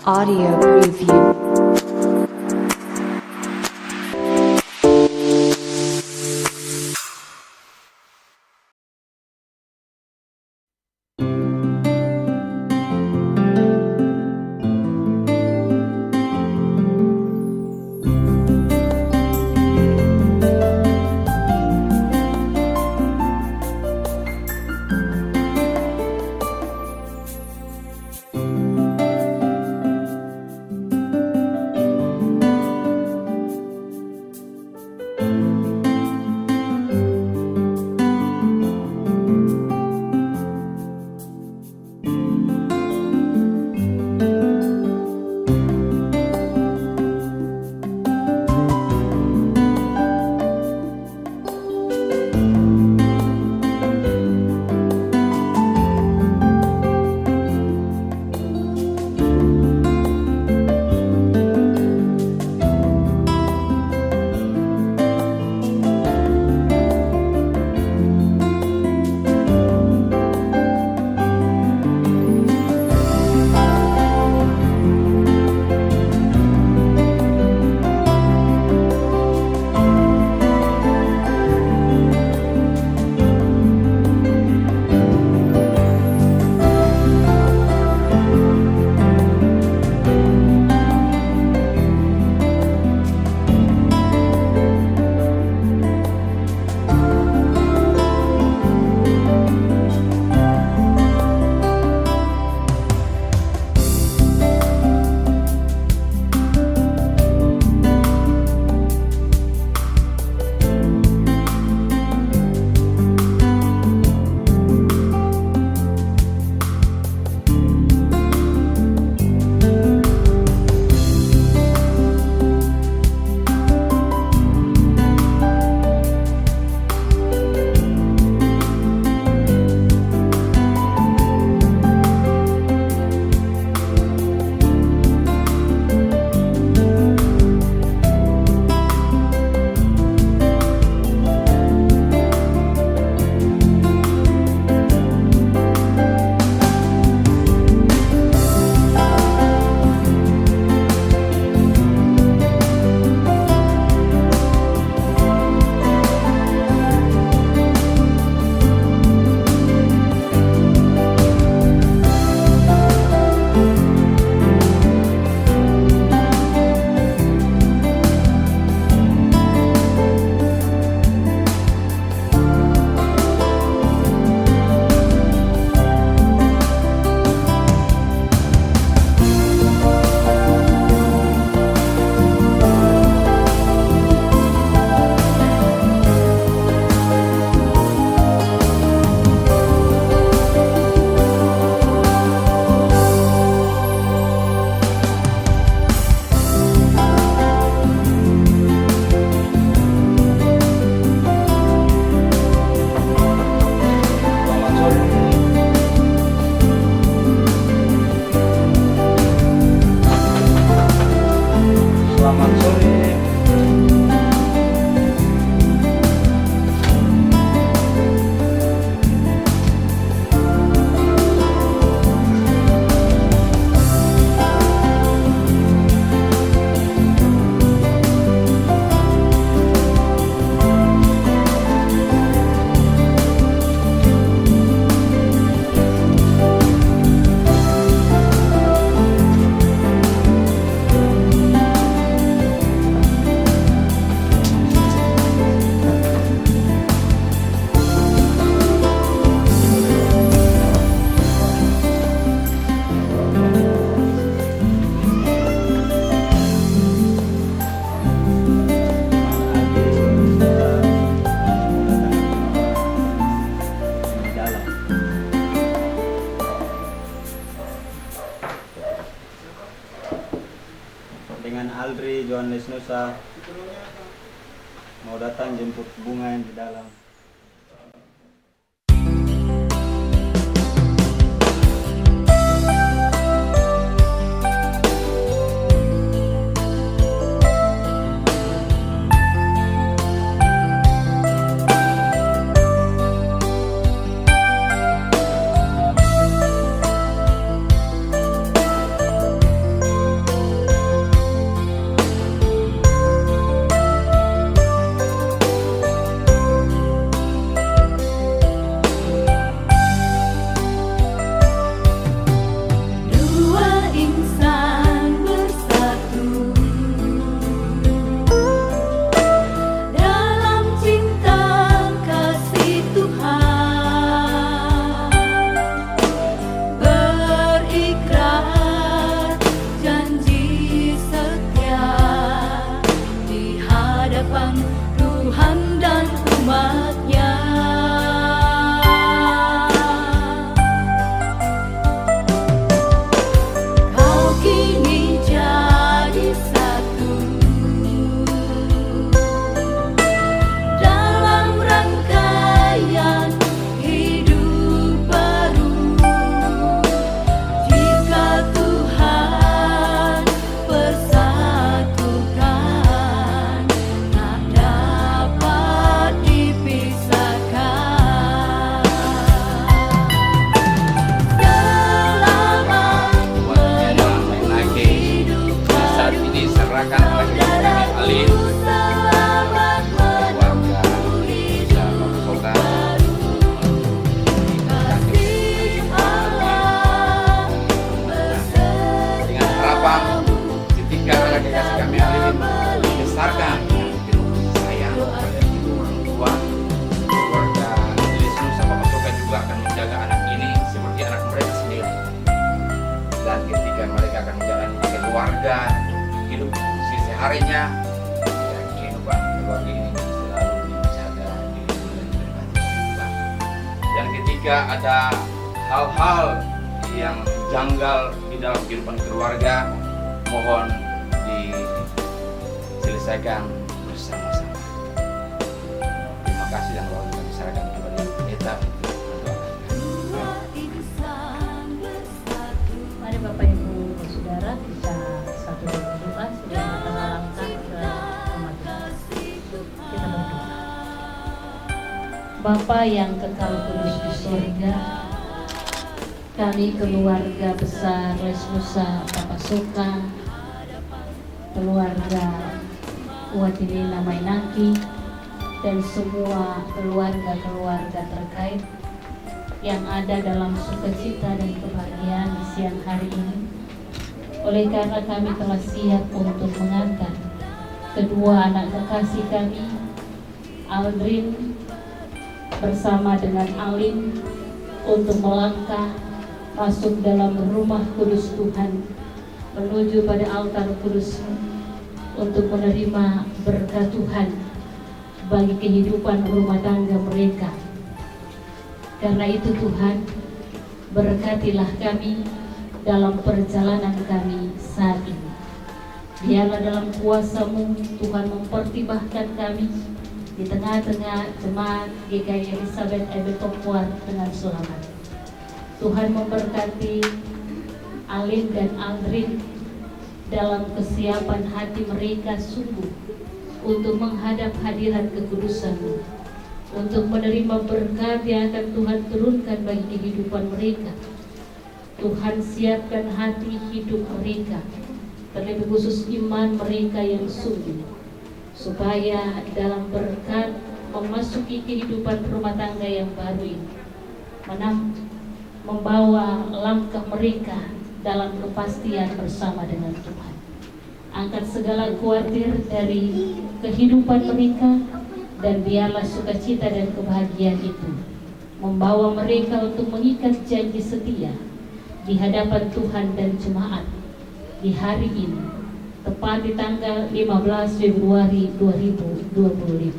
Audio Preview. Selamat sore. Dengan Aldri Johannes Nusa mau datang jemput bunga yang di dalam. harinya ya, kehidupan keluarga ini selalu dijaga, dilindungi dan Tuhan. Dan ketika ada hal-hal yang janggal di dalam kehidupan keluarga, mohon diselesaikan bersama-sama. Terima kasih dan mohon kami serahkan kepada kita. Mari Bapak Ibu Saudara kita satu berdoa sebelum kita langkah ke rumah Tuhan. Kita berdoa. Bapa yang kekal kudus di surga, kami keluarga besar Les Nusa Papasoka, keluarga Watinina Mainaki, dan semua keluarga-keluarga terkait yang ada dalam sukacita dan kebahagiaan di siang hari ini. Oleh karena kami telah siap untuk mengantar kedua anak kekasih kami, Aldrin bersama dengan Alin, untuk melangkah masuk dalam rumah kudus Tuhan, menuju pada altar kudus untuk menerima berkat Tuhan bagi kehidupan rumah tangga mereka. Karena itu Tuhan, berkatilah kami dalam perjalanan kami saat ini. Biarlah dalam kuasa-Mu Tuhan mempertimbangkan kami di tengah-tengah jemaat GKI Elizabeth Ebet Tokuar dengan selamat. Tuhan memberkati Alin dan Aldrin dalam kesiapan hati mereka sungguh untuk menghadap hadirat kekudusan-Mu, untuk menerima berkat yang akan Tuhan turunkan bagi kehidupan mereka. Tuhan siapkan hati hidup mereka, terlebih khusus iman mereka yang sungguh, supaya dalam berkat memasuki kehidupan rumah tangga yang baru ini, membawa langkah mereka dalam kepastian bersama dengan Tuhan. Angkat segala khawatir dari kehidupan mereka, dan biarlah sukacita dan kebahagiaan itu membawa mereka untuk mengikat janji setia di hadapan Tuhan dan jemaat di hari ini, tepat di tanggal 15 Februari 2025.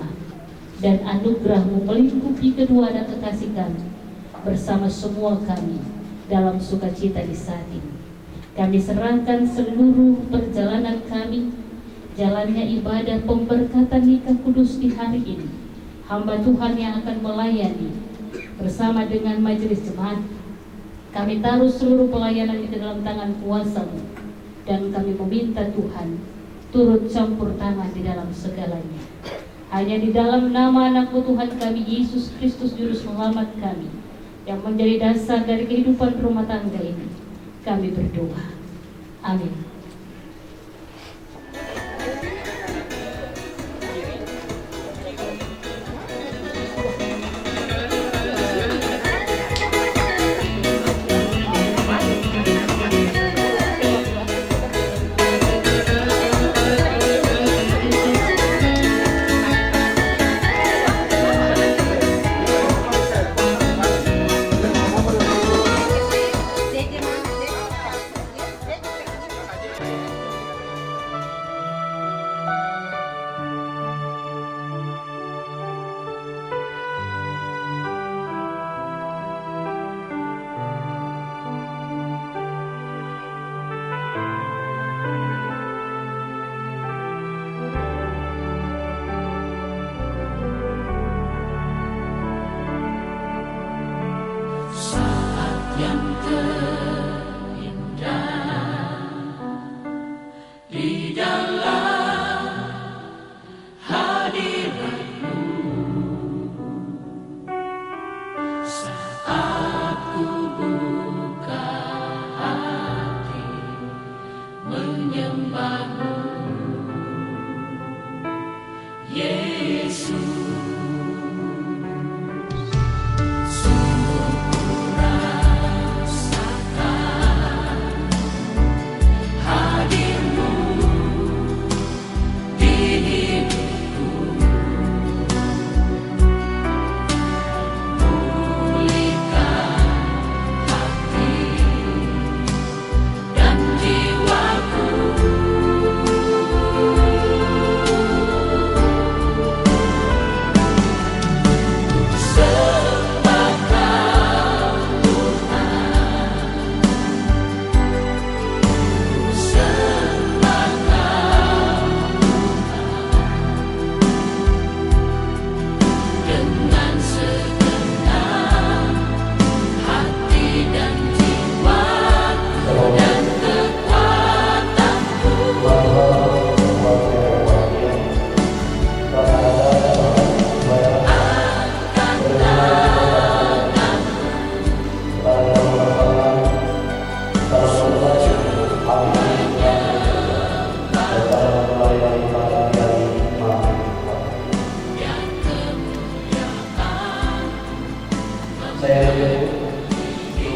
Dan anugerah-Mu melingkupi kedua anak kekasih kami bersama semua kami dalam sukacita di saat ini. Kami serahkan seluruh perjalanan kami, jalannya ibadah pemberkatan nikah kudus di hari ini. Hamba Tuhan yang akan melayani bersama dengan majelis jemaat, kami taruh seluruh pelayanan itu dalam tangan kuasa-Mu, dan kami meminta Tuhan turut campur tangan di dalam segalanya. Hanya di dalam nama anak-Mu Tuhan kami Yesus Kristus Juru Selamat kami, yang menjadi dasar dari kehidupan rumah tangga ini, kami berdoa. Amin.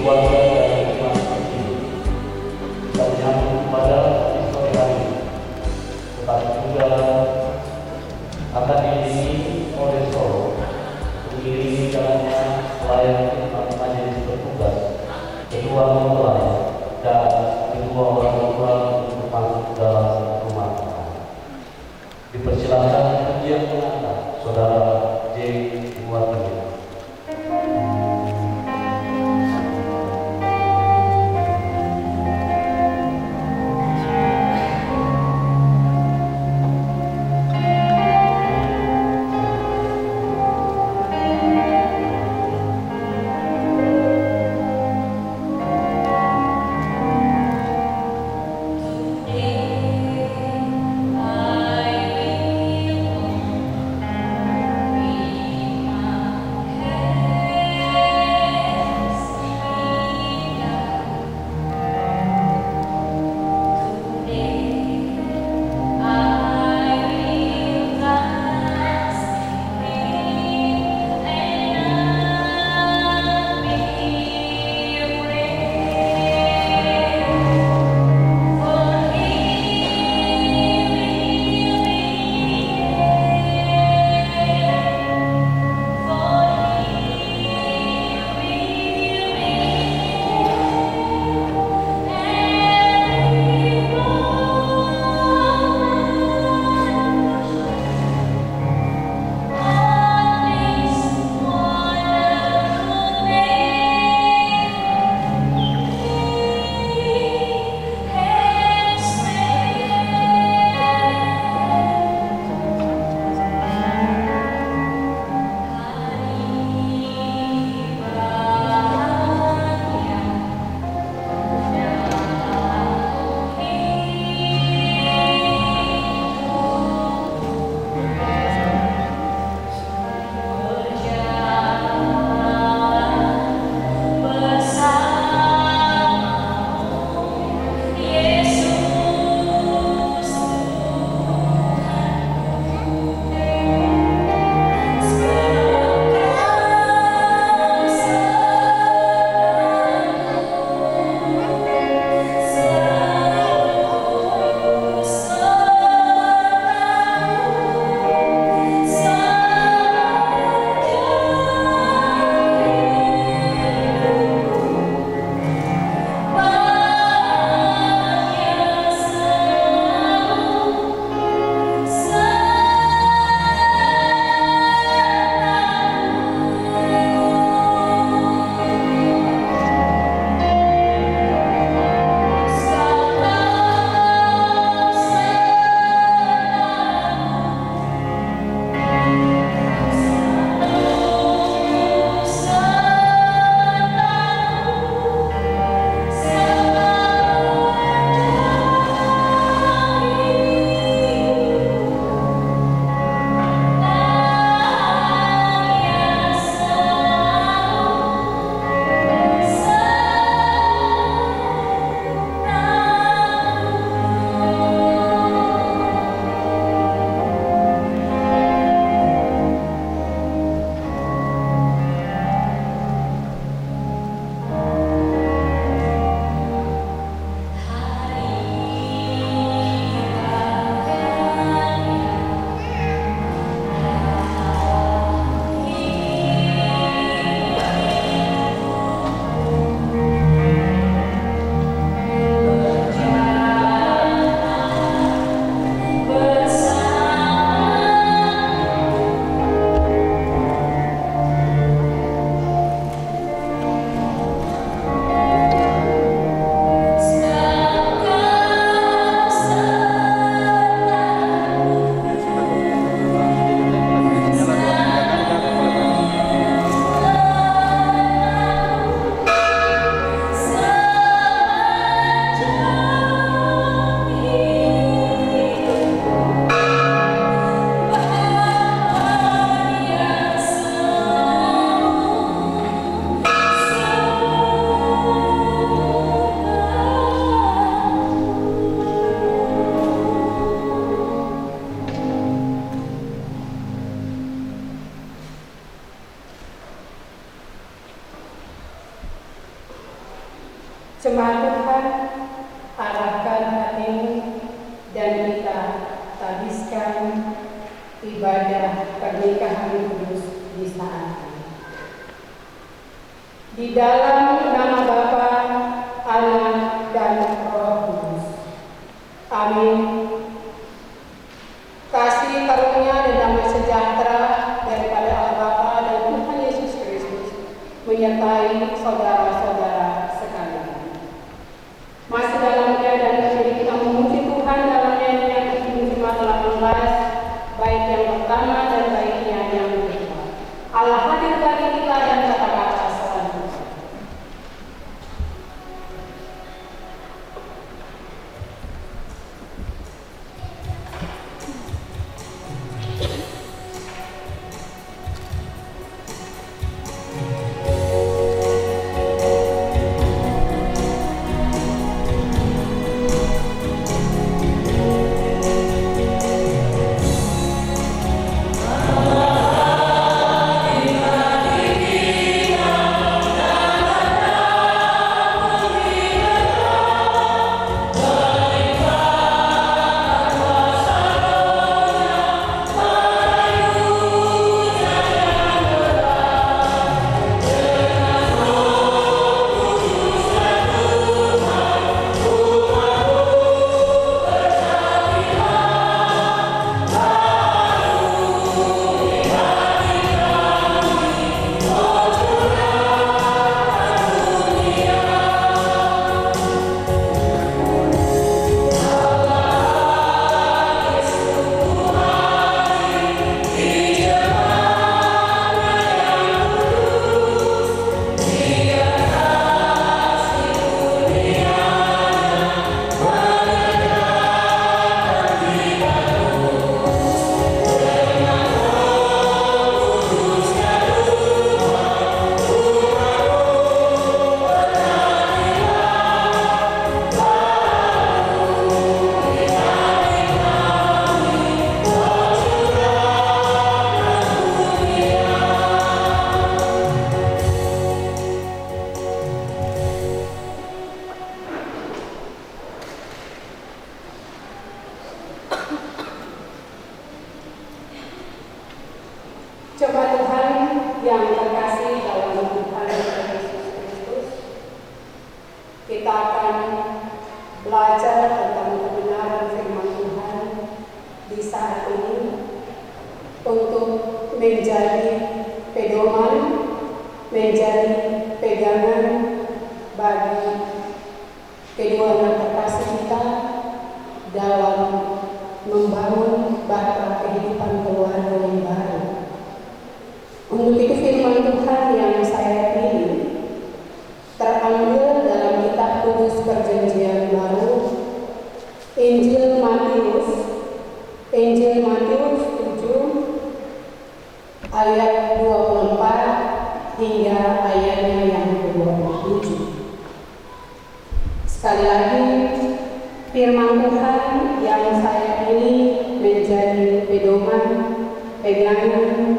keluarga dan teman ini. Kita menyambut pada sore hari ini, tetapi juga akan diiringi oleh solo, mengiringi jalannya pelayan majelis bertugas, kedua mempelai dan kedua orang tua untuk masuk dalam rumah tangga. Dipersilakan yang mengantar Saudara J. Muwatin. Jemaat Tuhan, arahkan hatimu dan kita habiskan ibadah pernikahan kudus di saat ini. Di dalam nama Bapa, Anak, dan Roh Kudus. Amin. Kasih karunia dan damai sejahtera daripada Allah Bapa dan Tuhan Yesus Kristus menyertai saudara-saudara sekalian. Masih dalam keadaan ini kita memuji Tuhan dalam nyanyian Jemaat 18, baik yang pertama dan baiknya yang kedua. Allah hadir bagi kita dan kata-kata selanjutnya. Jemaat Tuhan yang terkasih dalam Tuhan Yesus Kristus, kita akan belajar tentang kebenaran firman Tuhan di saat ini untuk menjadi pedoman, menjadi pegangan bagi kedua anak terkasih kita dalam membangun bahtera kehidupan keluarga yang baru. Untuk itu firman Tuhan yang saya pilih terambil dalam kitab kudus perjanjian baru, Injil Matius 7 ayat 24 hingga ayatnya yang ke-27. Sekali lagi, firman Tuhan yang saya pilih menjadi pedoman, pegangan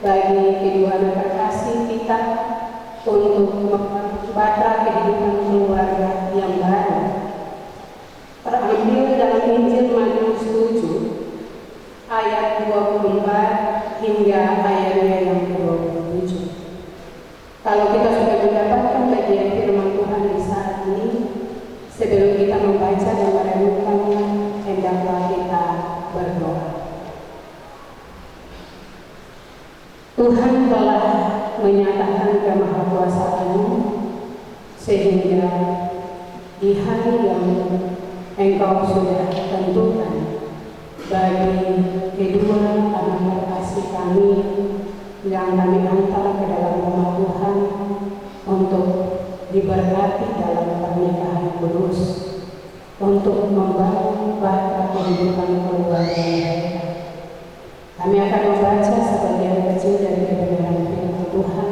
bagi kedua anak terkasih kita untuk membangun bahtera kehidupan keluarga yang baru. Terambil dalam Injil Matius 7 ayat 24 hingga ayatnya yang ke-27. Kalau kita sudah mendapatkan bagian firman Tuhan di saat ini, sebelum kita membaca dan merenungkannya, hendaklah kita berdoa. Tuhan telah menyatakan kemahakuasaan-Mu sehingga di hari yang Engkau sudah tentukan bagi kedua anak terkasih kami yang kami hantar ke dalam rumah Tuhan untuk diberkati dalam pernikahan kudus, untuk membangun bahtera kehidupan keluarga mereka. Kami akan membaca sebagian kecil dari kebenaran firman Tuhan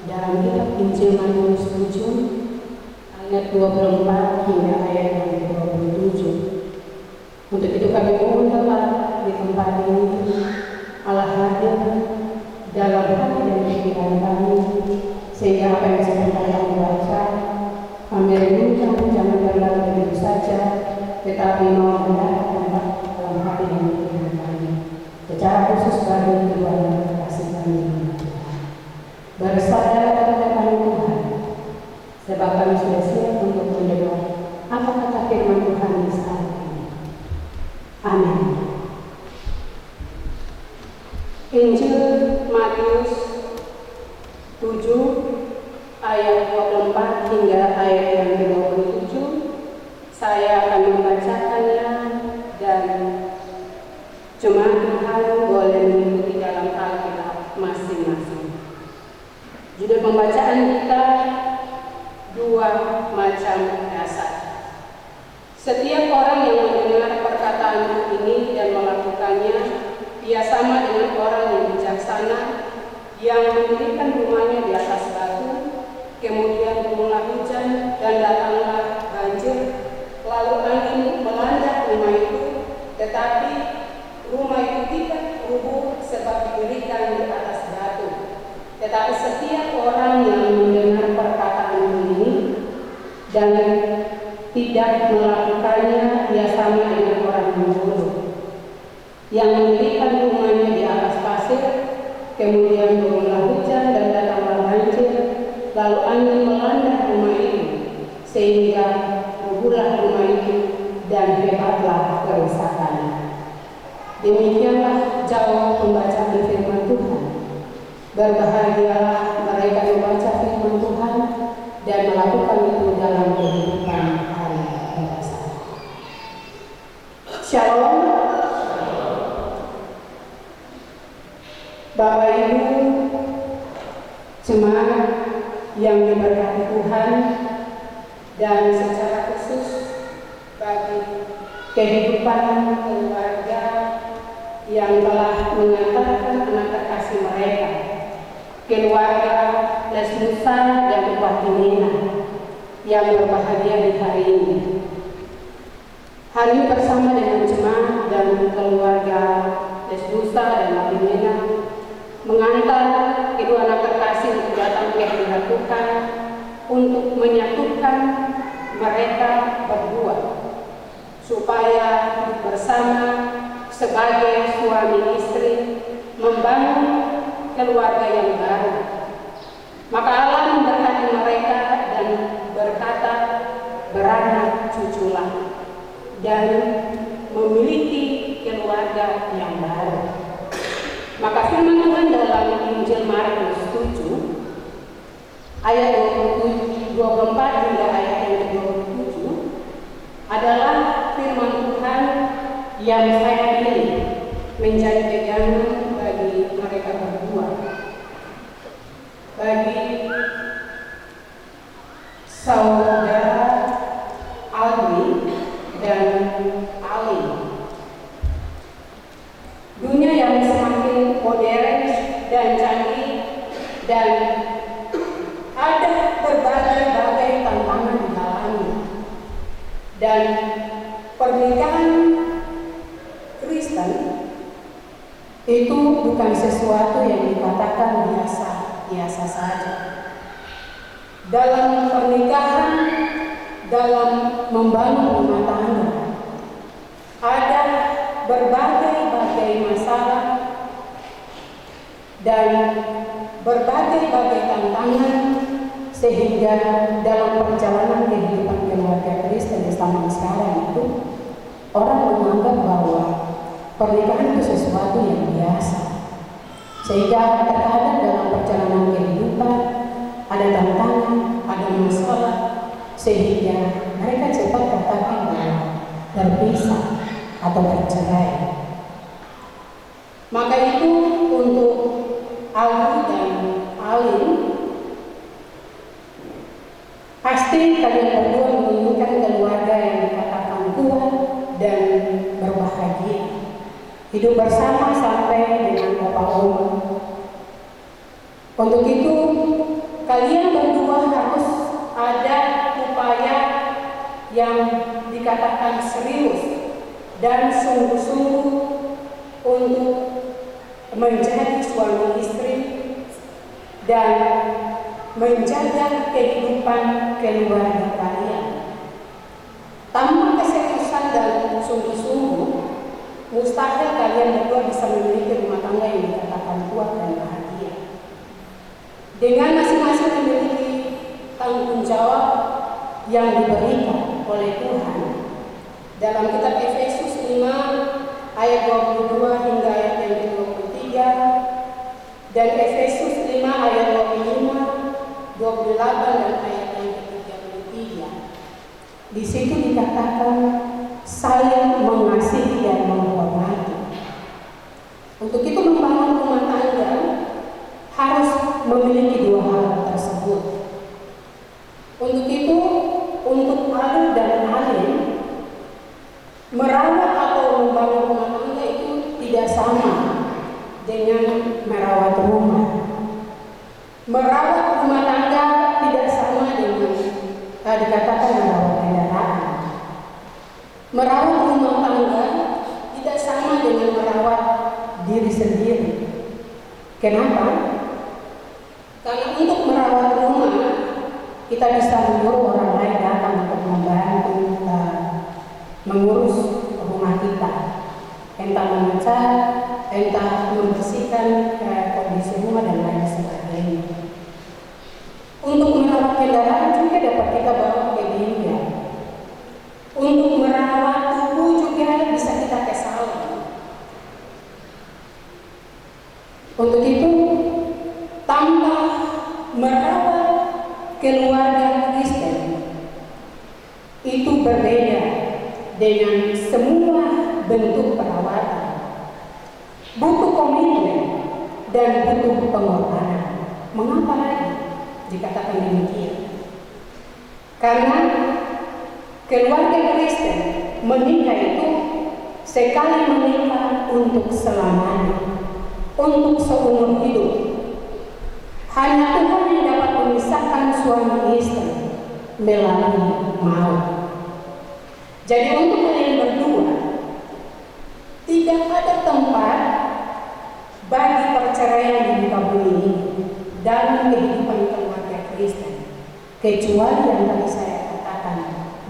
dalam kitab Injil Matius 7 ayat 24 hingga ayat yang ke-27. Untuk itu kami mengundang di tempat ini Allah hadir dalam hati dan pikiran kami, sehingga apa yang sebentar kami baca Merenungkan jangan berlalu begitu saja, tetapi mau mendapat dalam hati dan pikiran kami. Secara khusus bagi kedua anak terkasih kami Tuhan. Bersandar kepada Tuhan, sebab kami sudah siap untuk mendengar apa kata firman Tuhan di saat ini. Amin. Injil Matius 7 ayat 24 hingga ayat yang ke-27. Saya akan membacakannya dan jemaat Tuhan boleh mengikuti dalam Alkitab masing-masing. Judul pembacaan kita, dua macam dasar. Setiap orang yang mendengar perkataan ini dan melakukannya, ia sama dengan orang yang bijaksana yang mendirikan rumahnya di atas batu. Kemudian turunlah hujan dan datanglah banjir, lalu angin melanda rumah itu, tetapi rumah itu tidak rubuh sebab didirikan di atas batu. Tetapi setiap orang yang mendengar perkataan ini dan tidak melakukannya, ia sama dengan orang yang bodoh yang mendirikan rumahnya di atas pasir. Kemudian turunlah hujan dan datanglah banjir, lalu angin melanda rumah itu, sehingga rubuhlah rumah itu dan hebatlah kerusakannya. Demikianlah jauh pembacaan firman Tuhan. Berbahagialah mereka yang membaca firman Tuhan dan melakukan itu dalam kehidupan hari-hari. Shalom. Bapak Ibu jemaat yang diberkati Tuhan, dan secara khusus bagi kehidupan keluarga yang telah mengantarkan anak terkasih mereka, keluarga Lesnusa dan Upah Timena yang berbahagia di hari ini. Hari ini bersama dengan jemaat dan keluarga Lesnusa dan Upah Timena mengantar kedua anak terkasih untuk datang ke hadirat Tuhan untuk menyatukan mereka berdua supaya bersama sebagai suami istri membangun keluarga yang baru. Maka Allah memberkati mereka dan berkata, beranak cuculah dan memiliki keluarga yang baru. Maka firman Tuhan dalam Injil Markus 7 ayat 24 hingga ayat yang ke-27 adalah firman Tuhan yang saya pilih menjadi pegangan bagi mereka berdua, bagi saudara Alwi dan Ali. Dunia yang semakin modern dan canggih dan ada berbagai tantangan di dalamnya, dan pernikahan Kristen itu bukan sesuatu yang dikatakan biasa saja. Dalam pernikahan, dalam membangun rumah tangga, ada berbagai masalah dan berbagai tantangan, sehingga dalam perjalanan kehidupan keluarga Kristen di zaman sekarang itu orang menganggap bahwa pernikahan itu sesuatu yang biasa, sehingga terkadang dalam perjalanan kehidupan ada tantangan, ada masalah, sehingga mereka cepat katakan bahwa terpisah atau bercerai. Maka itu untuk Alwi dan Alin, pasti kalian berdua menginginkan keluarga yang dikatakan kuat dan berbahagia, hidup bersama sampai dengan Bapak Oma. Untuk itu kalian berdua harus ada upaya yang dikatakan serius dan sungguh-sungguh untuk menjadi suami istri dan menjaga kehidupan keluarga kalian. Tanpa keseriusan dan sungguh-sungguh, mustahil kalian berdua bisa memiliki rumah tangga yang dikatakan kuat dan bahagia. Dengan masing-masing memiliki tanggung jawab yang diberikan oleh Tuhan. Dalam kitab Efesus 5 ayat 22 hingga ayat yang ke-23 dan Efesus 5 ayat 25, 28 dan ayat yang ke-33. Di situ dikatakan saling mengasihi dan menghormati. Untuk itu membangun rumah tangga harus memiliki dua hal tersebut. Untuk itu, untuk Alin dan Alin merawat atau membangun rumah tangga itu tidak sama dengan merawat rumah. Merawat rumah tangga tidak sama dengan dikatakan merawat kendaraan. Merawat rumah tangga tidak sama dengan merawat diri sendiri. Kenapa? Karena untuk merawat rumah kita bisa menyuruh orang lain datang untuk membantu mengurus rumah kita, entah mengecat, entah membersihkan kondisi rumah dan lain sebagainya. Untuk merawat kendaraan juga dapat kita bawa ke bengkel. Untuk merawat tubuh juga bisa kita ke salon. Untuk itu, tanpa merawat keluarga Kristen itu berbeda dengan semua bentuk perawatan. Butuh komitmen dan butuh pengorbanan. Mengapa lagi dikatakan demikian? Karena keluarga Kristen menikah itu sekali menikah untuk selamanya, untuk seumur hidup. Hanya Tuhan yang dapat memisahkan suami istri melalui maut. Jadi untuk kalian berdua tidak ada tempat bagi perceraian di muka bumi ini dalam kehidupan keluarga Kristen kecuali yang tadi saya katakan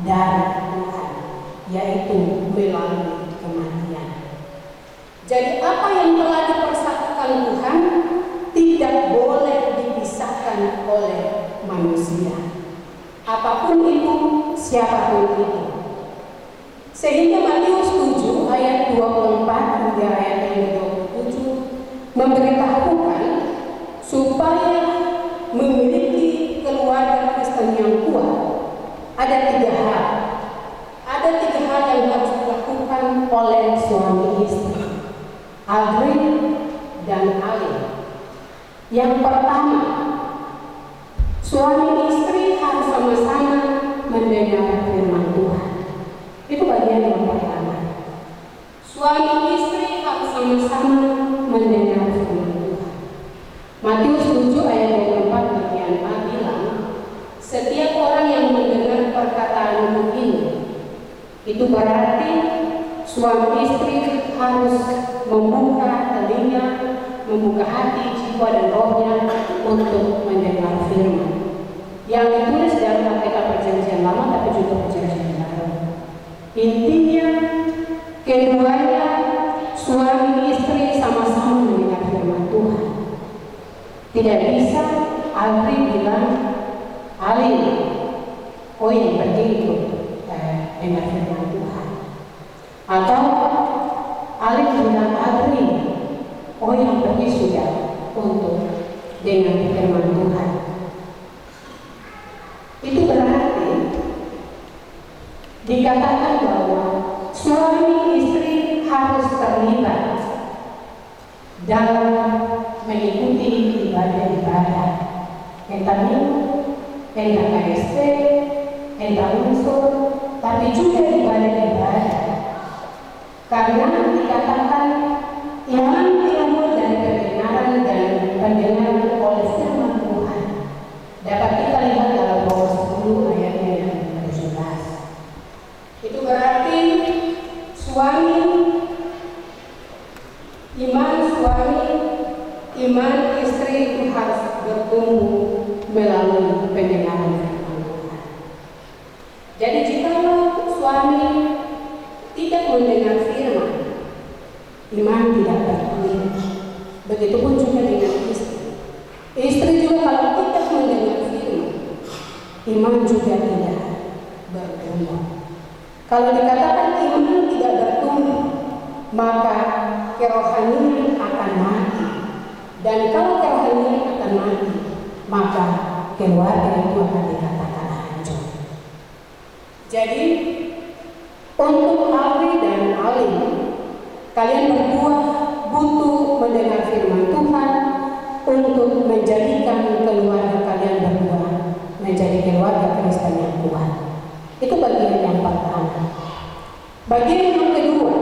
dari Tuhan, yaitu melalui kematian. Jadi apa yang telah dipersatukan Tuhan tidak boleh dipisahkan oleh manusia, apapun itu, siapapun itu. Sehingga Matius 7 ayat 24 hingga ayat yang 27 memberitahukan supaya memiliki keluarga Kristen yang kuat ada tiga hal. Ada tiga hal yang harus dilakukan oleh suami istri, Aldrin dan Alin. Yang pertama, suami istri harus sama-sama mendengar firman Tuhan. Itu bagian yang pertama. Suami istri harus sama-sama mendengar firman Tuhan. Matius 7 ayat 24 bagian 4 bilang, setiap orang yang mendengar perkataan ini, itu berarti suami istri harus membuka telinga, membuka hati, jiwa dan rohnya untuk mendengar firman yang ditulis dalam Alkitab Perjanjian Lama tapi juga Perjanjian Baru. Intinya keduanya suami istri sama-sama mendengar firman Tuhan. Tidak bisa Aldrin bilang, Alin, oh yang penting itu dengar firman Tuhan. Atau Alin bilang Aldrin, oh yang penting sudah untuk dengar firman Tuhan. Itu berarti dikatakan bahwa suami istri harus terlibat dalam mengikuti ibadah-ibadah, entah minggu, entah KSP, entah unsur, tapi juga ibadah-ibadah. Karena dikatakan iman timbul dari kebenaran dan pendengaran oleh firman Tuhan. Dapat kita lihat dalam Roma 10 ayat yang ke-17. Itu berarti iman istri itu harus bertumbuh melalui Jadi jikalau suami tidak mendengar firman, iman tidak bertumbuh. Begitupun juga dengan istri. Istri juga kalau tidak mendengar firman, iman juga tidak bertumbuh. Kalau dikatakan iman tidak bertumbuh, maka kerohanian akan mati. Dan kalau kerohanian akan mati, maka keluarga itu akan dikatakan hancur. Jadi untuk Alwi dan Alim, kalian berdua butuh mendengar firman Tuhan untuk menjadikan keluarga kalian berdua menjadi keluarga Kristen yang kuat. Itu bagian yang pertama. Bagian yang kedua,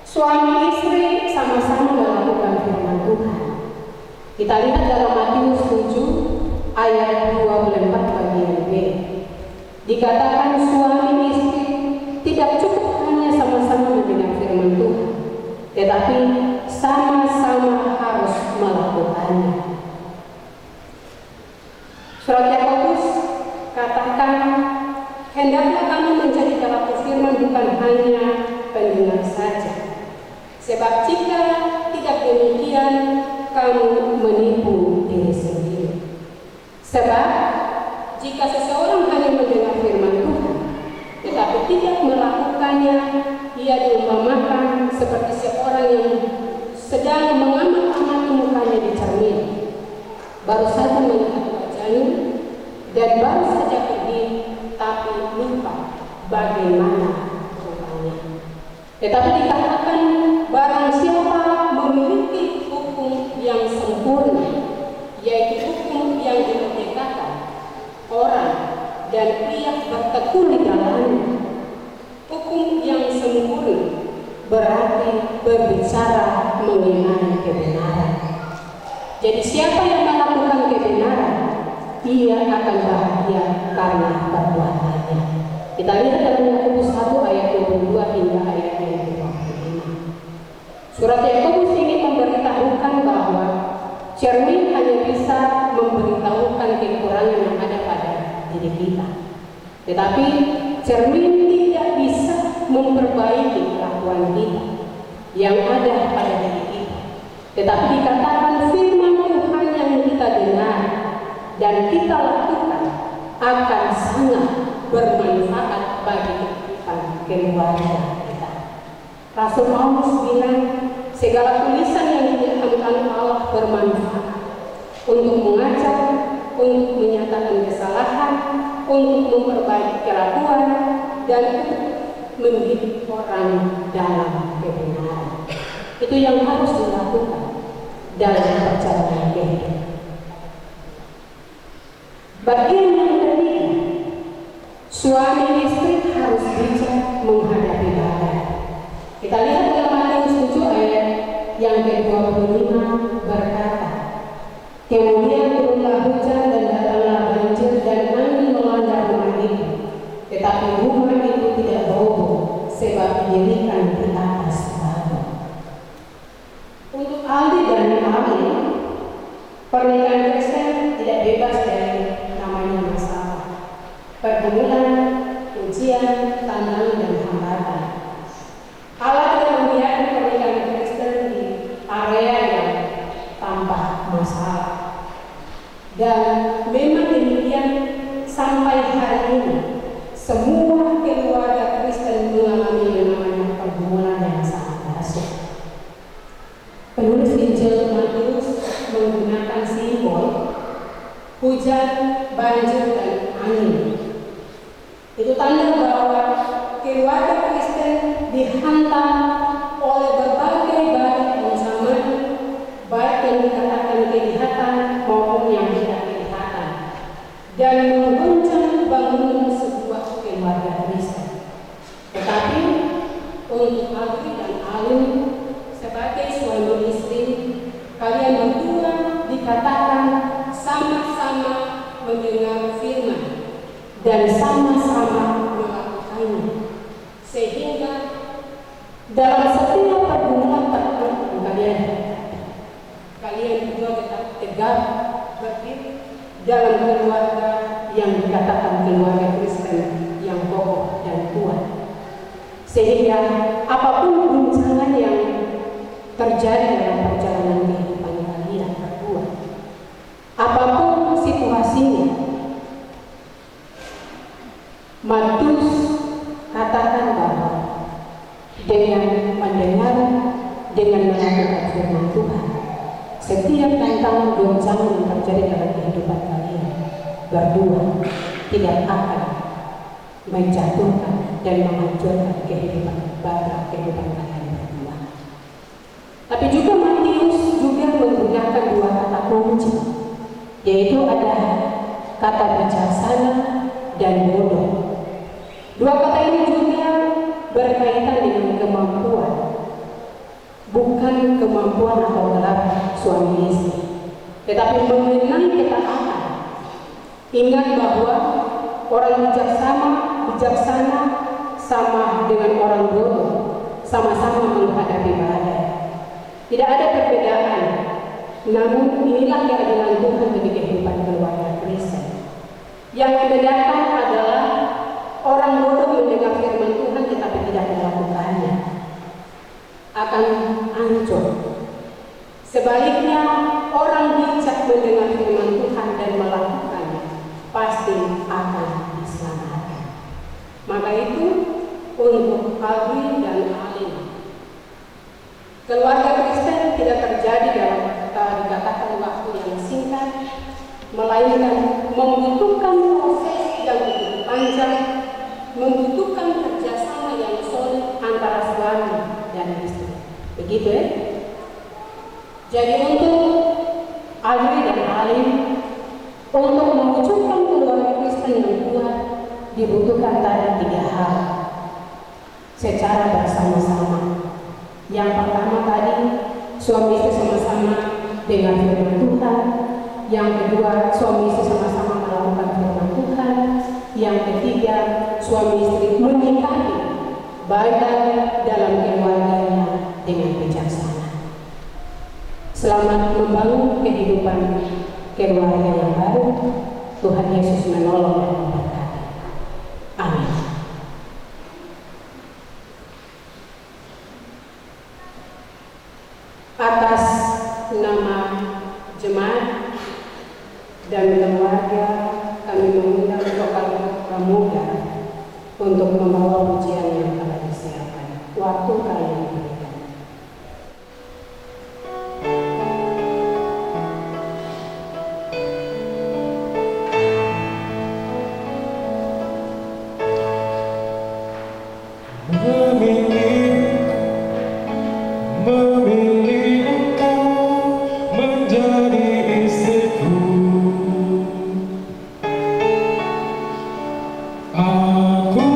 suami istri sama-sama melakukan firman Tuhan. Kita lihat dalam Matius 7 ayat 24 bagian B. Dikatakan suami istri tidak cukup hanya sama-sama mendengar firman Tuhan, tetapi sama-sama harus melakukannya. Surat Yakobus katakan, hendaklah kamu menjadi pelaku firman, bukan hanya pendengar saja. Sebab jika tidak demikian, kamu menipu diri sendiri. Sebab jika seseorang hanya mendengar firman Tuhan, tetapi tidak melakukannya, ia diumpamakan seperti seorang yang sedang mengamat-amati mukanya di cermin. Baru saja melihat wajahnya dan baru saja pergi, tapi lupa bagaimana rupanya. Tetapi dikatakan barang siapa memiliki hukum yang sempurna, yaitu hukum yang dimerdekakan orang dan ia bertekun di dalamnya. Hukum yang sempurna berarti berbicara mengenai kebenaran. Jadi siapa yang melakukan kebenaran, ia akan bahagia karena perbuatannya. Kita lihat dalam Yakobus 1 ayat 22 hingga ayat 25. Surat Yakobus ini memberitahukan bahwa cermin hanya bisa memberitahukan kekurangan yang ada pada diri kita, tetapi cermin tidak bisa memperbaiki kelakuan kita yang ada pada diri kita. Tetapi dikatakan firman Tuhan yang kita dengar dan kita lakukan akan sangat bermanfaat bagi kehidupan keluarga kita. Rasul Paulus bilang, segala tulisan yang diilhamkan Allah bermanfaat untuk mengajar, untuk menyatakan kesalahan, untuk memperbaiki kelakuan, dan mendidik orang dalam kebenaran. Itu yang harus dilakukan dalam perjalanan hidup. Bagian yang ketiga, suami istri harus bijak menghadapi badai. Kita lihat dalam Matius 7 ayat yang ke-25 berkata, kemudian turunlah hujan dan datanglah banjir dan angin melanda rumah itu, tetapi rumah itu tidak roboh sebab didirikan di atas batu. Untuk Aldi dan Aldi, pernikahan Kristen tidak bebas dari namanya masalah, pergumulan, ujian, tantangan, dan hambatan. Allah tidak membiarkan pernikahan Kristen di area yang tanpa masalah. Dan memang demikian sampai hari ini, semua keluarga Kristen mengalami yang namanya pergumulan yang sangat dahsyat. Penulis Injil Matius menggunakan simbol hujan, banjir, dan angin. Itu tanda bahwa keluarga Kristen dihantam oleh berbagai ancaman, baik yang dikatakan kelihatan maupun yang tidak kelihatan, dan mengguncang bangunan sebuah keluarga Kristen. Tetapi untuk Aldi dan Alim sebagai suami istri, kalian berdua dikatakan sama-sama mendengar firman dan sama-sama melakukannya, sehingga dalam setiap pergumulan kalian berdua tetap tegak berdiri dalam keluarga yang dikatakan keluarga Kristen Sehingga apapun guncangan yang terjadi dalam perjalanan kehidupan kalian berdua, apapun situasinya, Matius katakan bahwa dengan mendengar, dengan melakukan firman Tuhan, setiap tantangan goncangan yang terjadi dalam kehidupan kalian berdua tidak akan menjatuhkan dan menghancurkan kehidupan kalian berdua. Tapi juga Matius juga menggunakan dua kata kunci, yaitu ada kata bijaksana dan bodoh. Dua kata ini juga berkaitan dengan kemampuan, bukan kemampuan atau gelar suami istri, tetapi mengenai ketaatan. Ingat bahwa orang bijaksana sama dengan orang bodoh, sama-sama menghadapi badai. Tidak ada perbedaan. Namun inilah keadilan Tuhan bagi kehidupan keluarga Kristen. Yang membedakan adalah orang bodoh mendengar firman Tuhan tetapi tidak melakukannya, akan hancur. Sebaliknya, orang bijak mendengar firman Tuhan dan melakukannya pasti akan diselamatkan. Maka itu untuk Alvin dan Alin, keluarga Kristen tidak terjadi dalam dikatakan waktu yang singkat, melainkan membutuhkan proses yang begitu panjang, membutuhkan kerjasama yang solid antara suami dan istri. Begitu ya? Jadi untuk Alvin dan Alin, untuk mewujudkan keluarga Kristen yang kuat dibutuhkan tadi 3 hal secara bersama-sama. Yang pertama tadi, suami istri sama-sama dengan firman Tuhan. Yang kedua, suami istri sama-sama melakukan firman Tuhan. Yang ketiga, suami istri menyikapi badai dalam keluarganya dengan bijaksana. Selamat membangun kehidupan keluarga yang baru. Tuhan Yesus menolong dan memberkati. Amin. Atas nama jemaat dan keluarga, kami mengundang Bapak Pramuga untuk membawa pujian yang telah disiapkan. Waktu kalian diberikan. Memilih engkau menjadi istriku, aku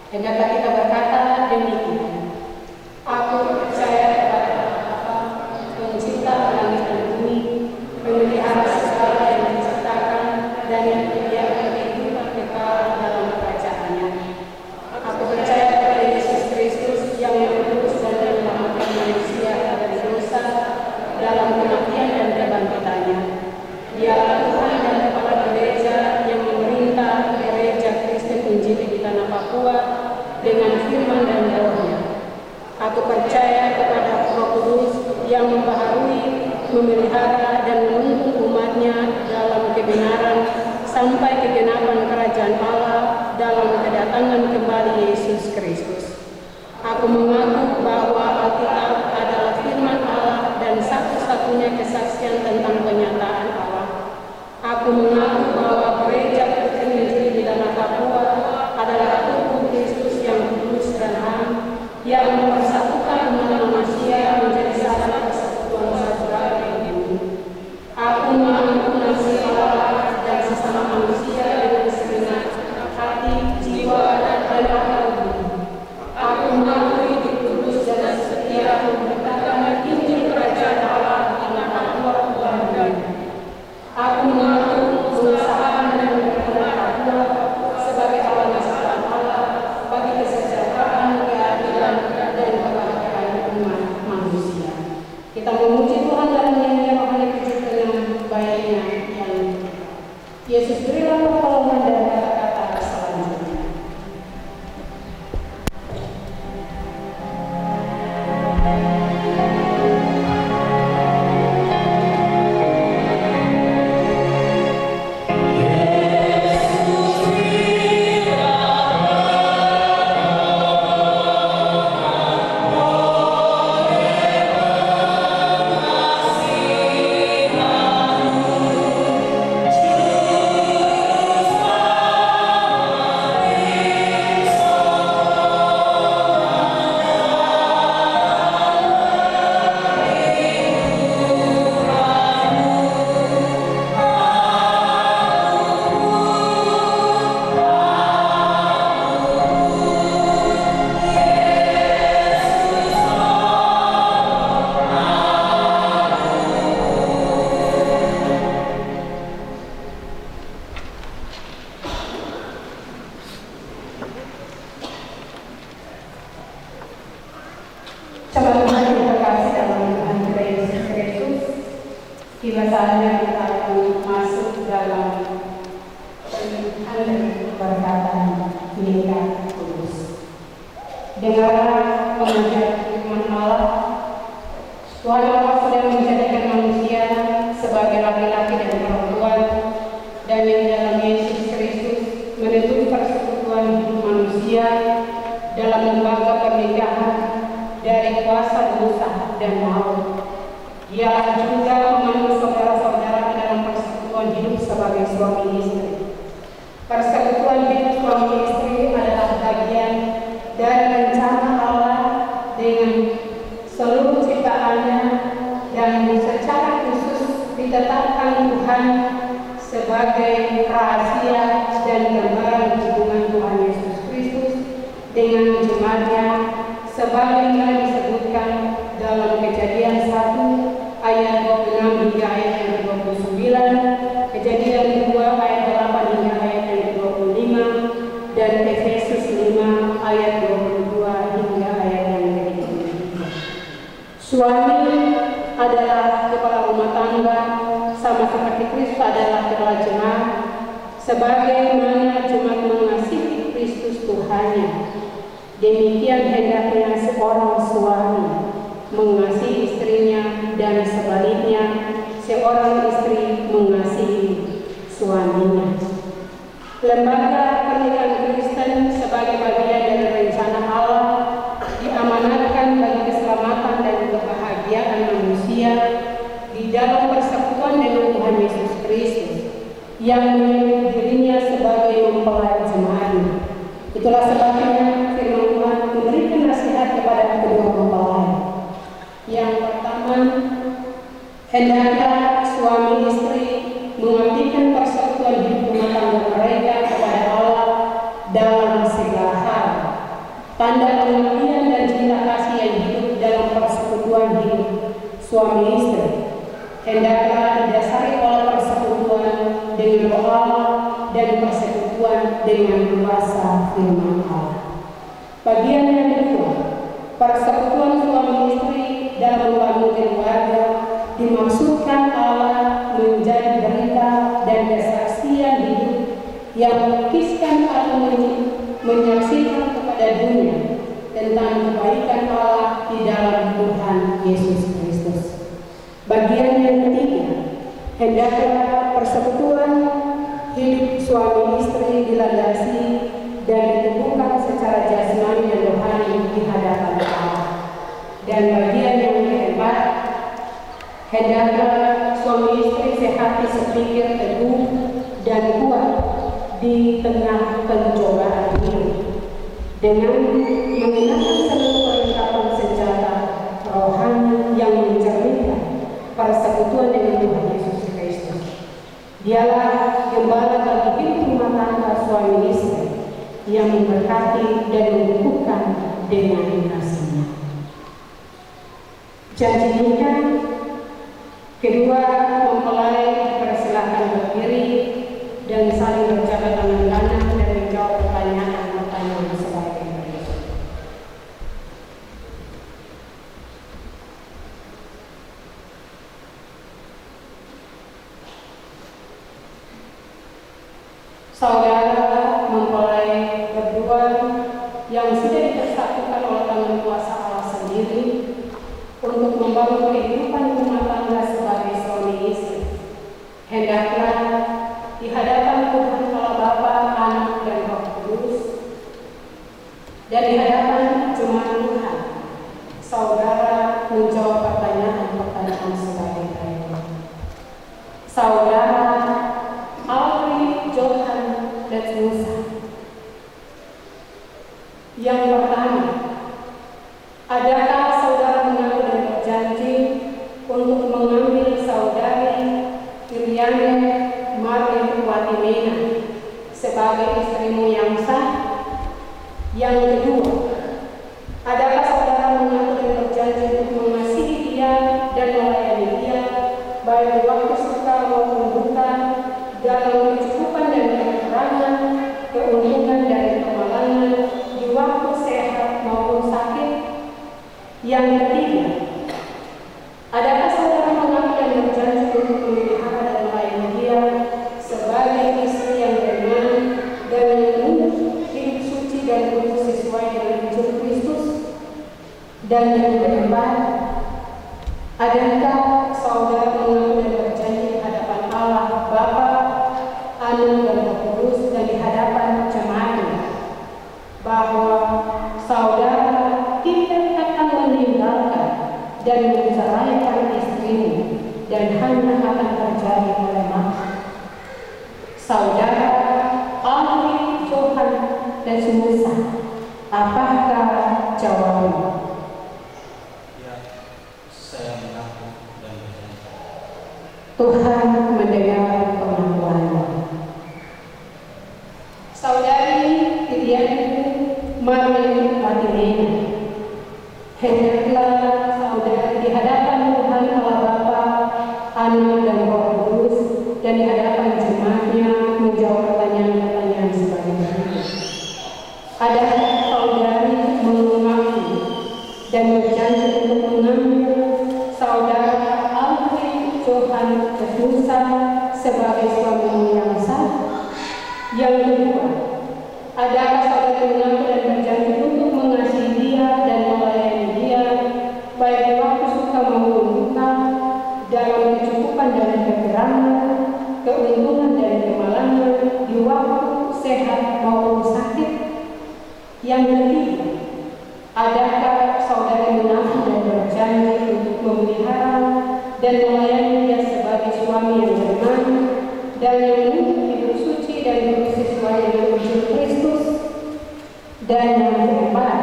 Hendaklah kita berkata demikian. Aku percaya kepada Allah, Pencipta langit dan bumi, memelihara segala yang diciptakan dan yang menyediakan kehidupan kekal dalam kerajaannya. Aku percaya kepada Yesus Kristus yang menebus dan menyelamatkan manusia dari dosa dalam kematian dan kebangkitannya. Dialah Tuhan dan Kepala Gereja yang memerintah Gereja Kristen Injili di tanah Papua dengan firman dan rohnya. Aku percaya kepada Roh Kudus yang membaharui, memelihara dan menuntun umatnya dalam kebenaran sampai kegenapan kerajaan Allah dalam kedatangan kembali Yesus Kristus. Aku mengaku bahwa Alkitab adalah firman Allah dan satu-satunya kesaksian tentang penyataan Allah. Aku mengaku bahwa Gereja Kristen Injili di tanah Papua adalah tubuh Kristus yang kudus dan ham, yang mempersatukan umat manusia menjadi satu kesatuan saudara di bumi. Aku mengaku nafsi Allah dan sesama manusia dengan segenap hati, jiwa, dan akal budi. Aku mengaku hidup kudus dan setia memberitakan Injil Kerajaan Allah di tanah Papua dan bumi. Aku mengaku mengusahakan dan berperan Papua sebagai awal nasabah Allah bagi kesejahteraan, keadilan, dan kebahagiaan umat manusia. Kita memuji Tuhan dalam nyanyian rohani puji dengan baiknya yang Yesus berilah pertolongan dan kata-kata selanjutnya. Teman-teman yang terkasih dalam Tuhan kita Yesus Kristus, tiba saatnya kita akan masuk dalam pernikahan dan keberkatan nikah kudus. Dengarlah pengajaran firman Allah. Tuhan Allah sudah menjadikan manusia sebagai laki-laki dan perempuan, dan yang dalam Yesus Kristus menentukan persekutuan hidup manusia dalam lembaga pernikahan dari kuasa dosa dan maut. Ia juga memanggil saudara-saudara dalam persekutuan hidup sebagai suami istri. Persekutuan hidup suami istri adalah bagian dari rencana Allah dengan seluruh ciptaannya dan secara khusus ditetapkan Tuhan sebagai rahasia dan gambaran hubungan Tuhan Yesus Kristus dengan jemaatnya, sebagaimana disebutkan dalam Kejadian 1 ayat 26 hingga ayat yang ke-29, Kejadian 2 ayat 8 hingga ayat yang ke-25, dan Efesus 5 ayat 22 hingga ayat yang ke-23. Suami adalah kepala rumah tangga, sama seperti Kristus adalah kepala jemaat, sebagaimana jemaat mengasihi Kristus Tuhannya. Demikian hendaknya seorang suami mengasihi istrinya, dan sebaliknya seorang istri mengasihi suaminya. Lembaga pernikahan Kristen sebagai bagian dari rencana Allah diamanatkan bagi keselamatan dan kebahagiaan manusia di dalam persekutuan dengan Tuhan Yesus Kristus yang menyebut dirinya sebagai mempelai jemaatnya. Itulah sebabnya firman Tuhan memberikan nasihat kepada kedua mempelai. Yang pertama, hendaklah suami istri mengabdikan persekutuan hidup rumah tangga mereka kepada Allah dalam segala hal, tanda pengabdian dan cinta kasih yang hidup dalam persekutuan hidup suami istri. Hendaklah didasari oleh persekutuan dengan doa dan persekutuan dengan kuasa firman Allah. Bagian yang kedua, persekutuan suami istri dalam membangun keluarga dimaksudkan Allah menjadi berita dan kesaksian hidup yang melukiskan atau menyaksikan kepada dunia tentang kebaikan Allah di dalam Tuhan Yesus Kristus. Bagian yang ketiga, hendaklah persekutuan hidup suami istri dilandasi dan ditemukan secara jasmani dan rohani di hadapan Allah. Dan bagian yang keempat, hendaklah suami istri sehati sepikir teguh dan kuat di tengah pencobaan hidup dengan menggunakan seluruh perlengkapan senjata rohani yang mencerminkan persekutuan dengan Tuhan Yesus Kristus. Dialah gembala bagi hidup rumah tangga suami istri yang memberkati dan menumbuhkan dengan kasih-Nya. Janji nikah kedua mempelai persilahkan berdiri dan saling berjabat tangan kanan dan menjawab pertanyaan-pertanyaan sebagai berikut. Saudara mempelai berdua yang sudah dipersatukan oleh tangan kuasa Allah sendiri untuk membangun kehidupan rumah tangga sebagai suami istri, hendaklah di hadapan Tuhan Allah Bapa, Anak dan Roh Kudus dan di hadapan jemaat Tuhan, saudara menjawab pertanyaan-pertanyaan sebagai berikut. Saudara Alfred Johan Letmusa. Yang pertama, adakah saudara mengaku dan berjanji untuk mengambil saudari Iriane Marlin Watimena sebagai istrimu yang sah? Yang kedua, adakah saudara mengaku dan berjanji untuk mengasihi dia dan melayani dia baik di waktu suka maupun duka, dalam kecukupan dan kekurangan, keuntungan dan kemalangan, di waktu sehat maupun sakit? Yang ketiga, adakah saudara mengaku dan berjanji untuk memelihara dan melayani dia sebagai istri yang beriman dan hidup suci dan kudus sesuai dengan Injil Kristus? Dan yang keempat, adakah saudara mengaku dan berjanji di hadapan Allah Bapa, Anak dan Roh Kudus dan di hadapan jemaatnya bahwa saudara tidak akan meninggalkan dan menceraikan istrimu dan hanya akan terjadi oleh maaf? Saudara Alfred Johan Letmusa, apakah jawabannya? Ya, saya mengaku dan berjanji. Tuhan mendengar pengakuanmu. Saudari Iriane Marlin Watimena, hendaklah saudara di hadapan Tuhan Allah Bapa, Anak dan Roh Kudus dan di hadapan jemaatnya menjawab pertanyaan-pertanyaan sebagai berikut. Adakah saudari mengaku dan berjanji untuk mengambil saudara Alfred Johan Letmusa sebagai suamimu yang sah? Yang kedua, adakah saudara mengaku dan berjanji untuk mengasihi dia dan melayani dia baik di waktu suka maupun duka, dalam kecukupan dan kekurangan, keuntungan dan kemalangan, di waktu sehat maupun sakit? Yang ketiga, adakah saudara mengaku dan berjanji untuk memelihara dan melayani dia sebagai suami yang beriman dan yang hidup suci dan hidup sesuai dengan Injil Kristus? Dan yang keempat,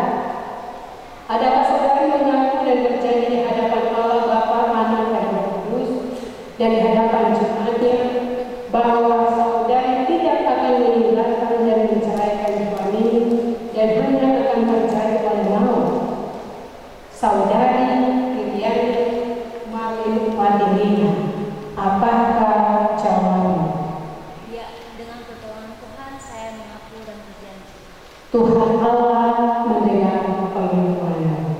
adakah saudara mengaku dan berjanji di hadapan Allah Bapa, Anak dan Roh Kudus dan di hadapan jemaatnya bahwa saudara tidak akan meninggalkan dan menceraikan suami dan hanya akan terjadi Tuhan Allah mendengar permohonan.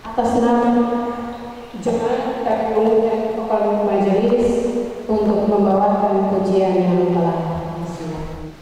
Atas nama jemaat kami mengundang kepala majelis untuk membawakan pujian yang telah disiapkan.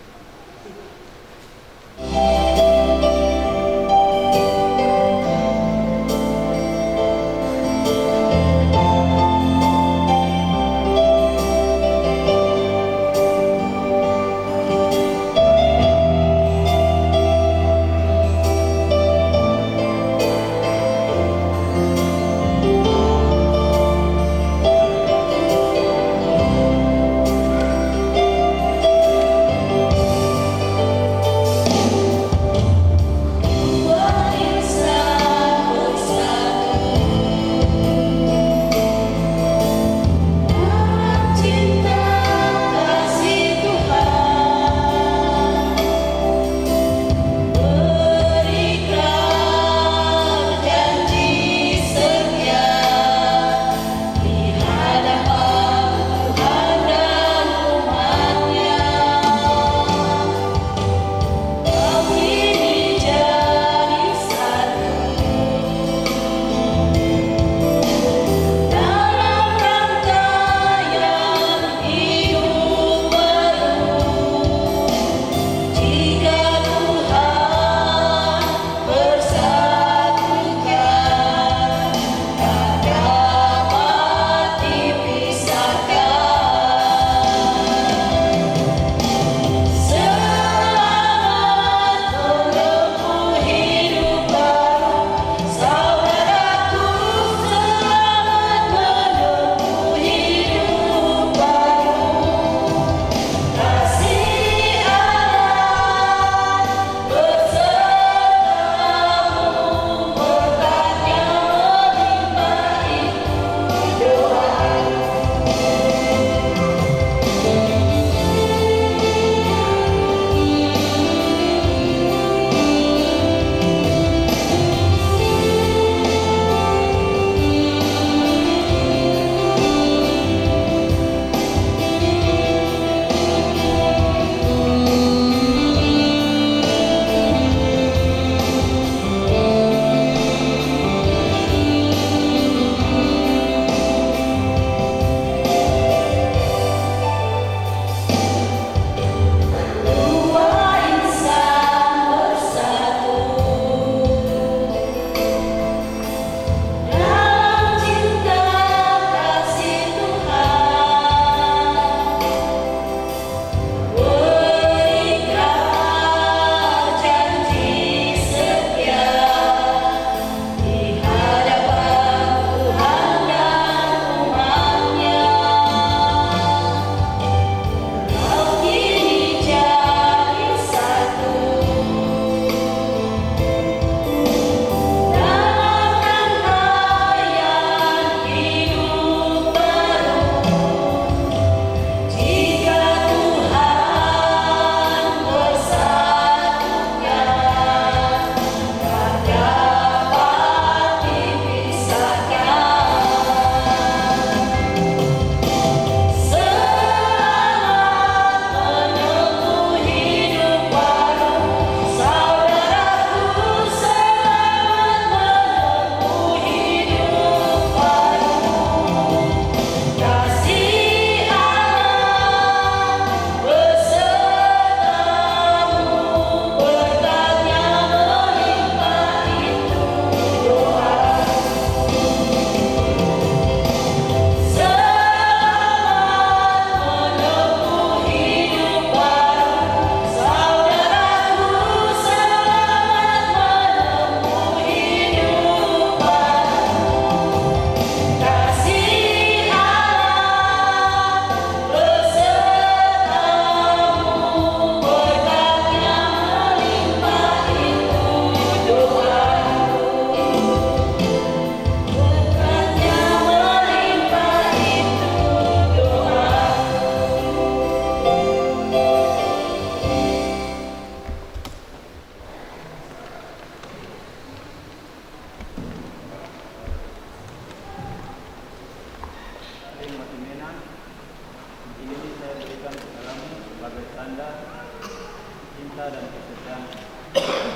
dan khususnya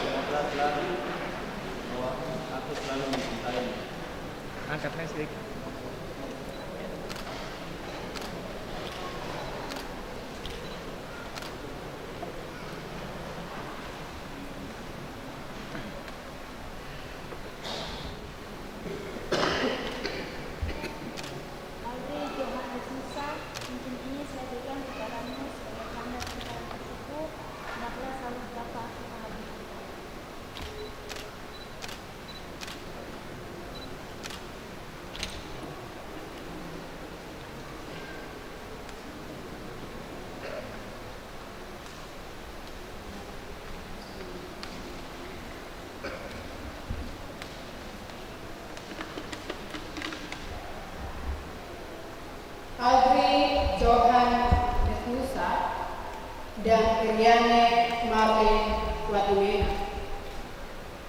semoga selalu bahwa aku selalu mencintai. Angkatnya sedikit. Audrey Johan Desnusa dan Iriane Marlin Watimena.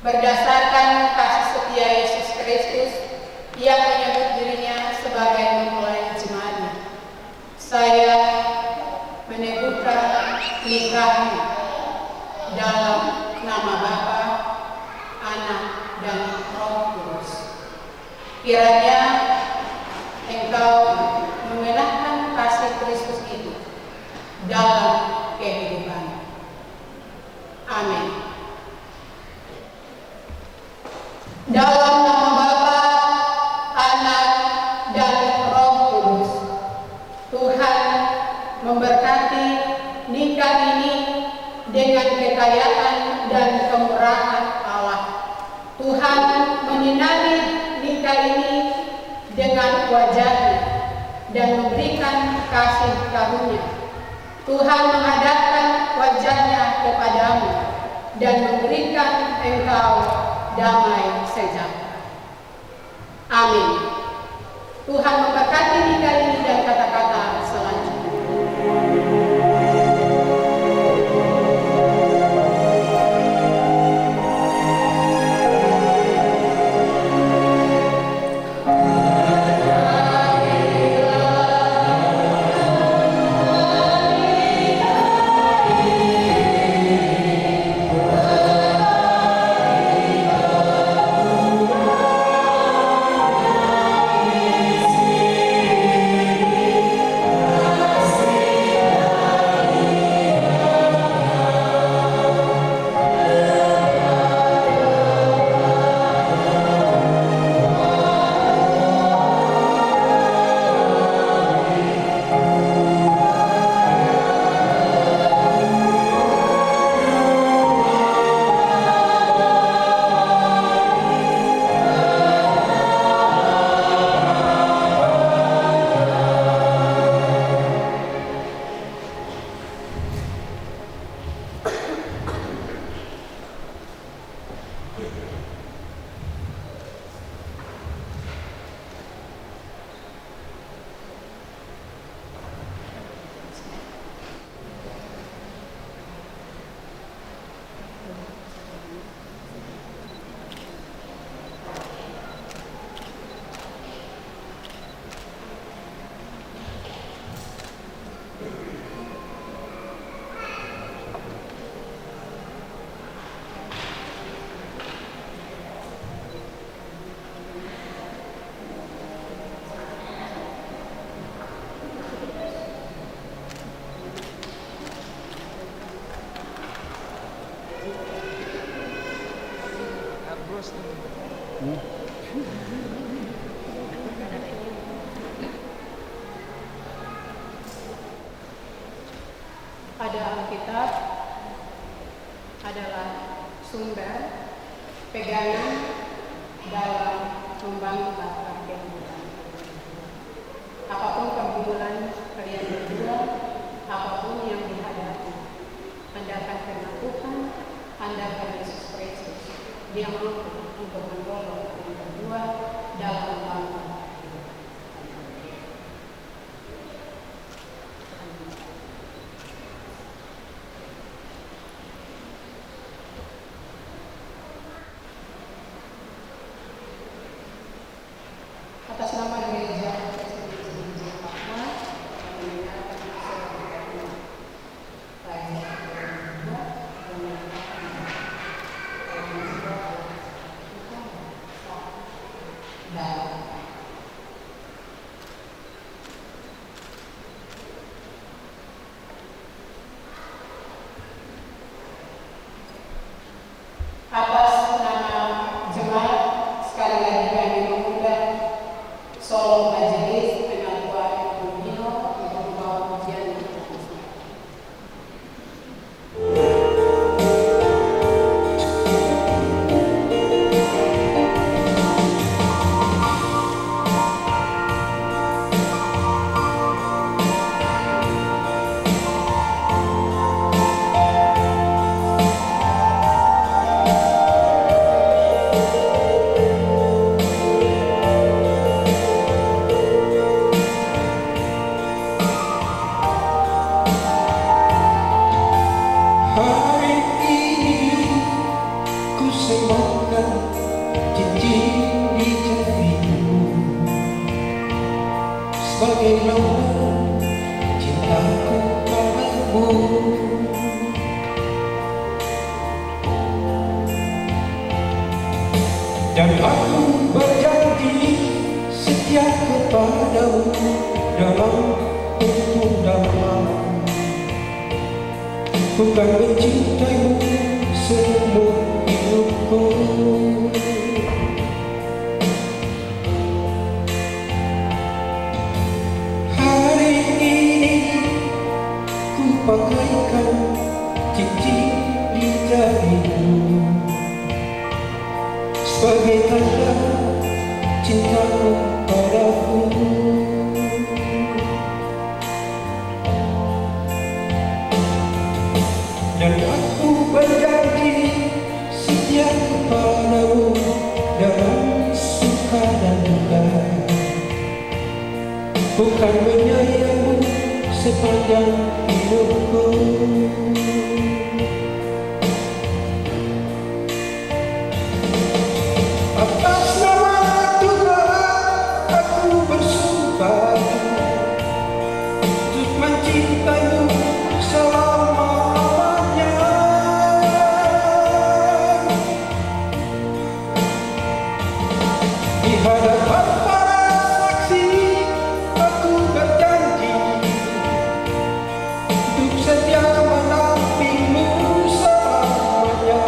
Berdasarkan kasih setia Yesus Kristus yang menyebut dirinya sebagai mempelai jemaatnya, saya meneguhkan nikahnya dalam nama Bapa, Anak, dan Roh Kudus. Kiranya engkau mengenalkan kasih Kristus itu dalam kehidupan. Amin. Dalam nama Bapa, Anak, dan Roh Kudus, Tuhan memberkati nikah ini dengan kekayaan dan kemurahan Allah. Tuhan menyinari nikah ini dengan wajahnya dan memberikan kasih karunia. Tuhan menghadapkan wajahnya kepadamu dan memberikan engkau damai sejahtera. Amin. Tuhan memberkati nikah ini dan kata-kata selanjutnya. Pada Alkitab adalah sumber pegangan dalam membangun latar kehidupan. Apapun pergumulan kalian berdua, apapun yang dihadapi, andalkan firman Tuhan, andalkan Yesus Kristus. Dia mampu untuk menolong kalian berdua dalam membangun. Atas nama gereja Kristen Papua, kami mendengarkan surat dari Tuhan. bagaimana cintaku padamu. Dan aku berjanji setia kepadamu dalam hukum damai. Bukan mencintaimu seumur hidupku. Hari ini ku pakaikan cincin di jarimu sebagai tanda cintaku padamu. Dan aku berjanji setia kepadamu dalam suka dan duka. Bukan menyayangmu sepanjang hidupku. Atas nama Tuhan aku bersumpah untuk mencintaimu selama-lamanya. Di hadapan para saksi aku berjanji untuk setia mendampingmu selamanya.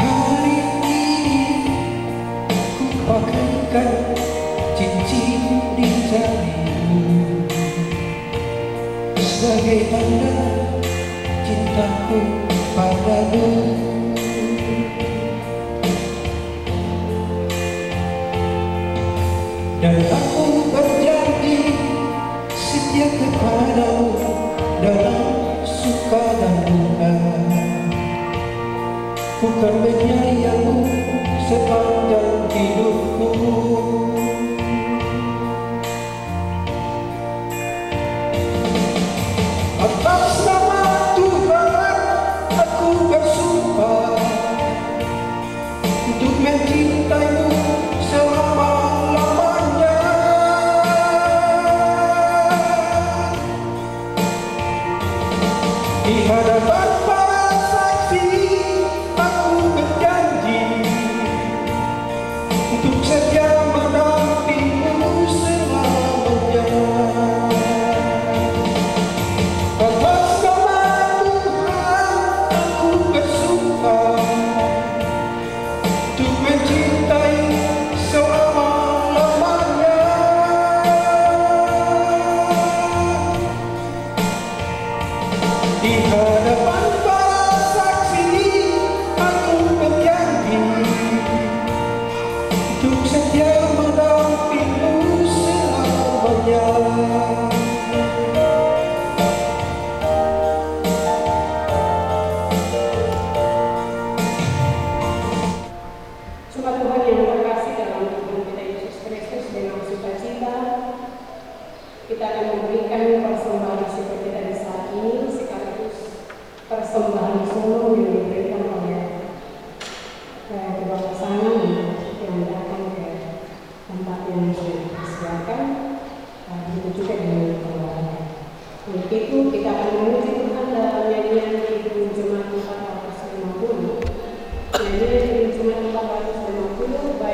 Hari ini ku pakaikan cincin di jarimu sebagai tanda cintaku padamu. Dan aku berjanji setia kepadamu dalam suka dan duka. Bukan menyayangmu sepanjang hidupku. Atas nama Tuhan aku bersumpah untuk mencintaimu selama-lamanya. Di hadapan para saksi aku berjanji untuk setia mendampingmu selamanya. Atas nama Tuhan aku bersumpah untuk mencintai selama-lamanya. Di hadapan para saksi aku berjanji untuk setia mendampingmu selamanya. Jemaat Tuhan yang terkasih dalam Tuhan kita Yesus Kristus, dengan sukacita kita akan memberikan persembahan seperti tadi saat ini, sekaligus persembahan solo yang diberikan oleh kedua pasangan yang datang ke tempat yang sudah dipersiapkan, begitu juga dengan keluarga. Untuk itu kita akan memuji Tuhan dalam nyanyian Kidung Jemaat 450. Nyanyian Kidung Jemaat 450 baik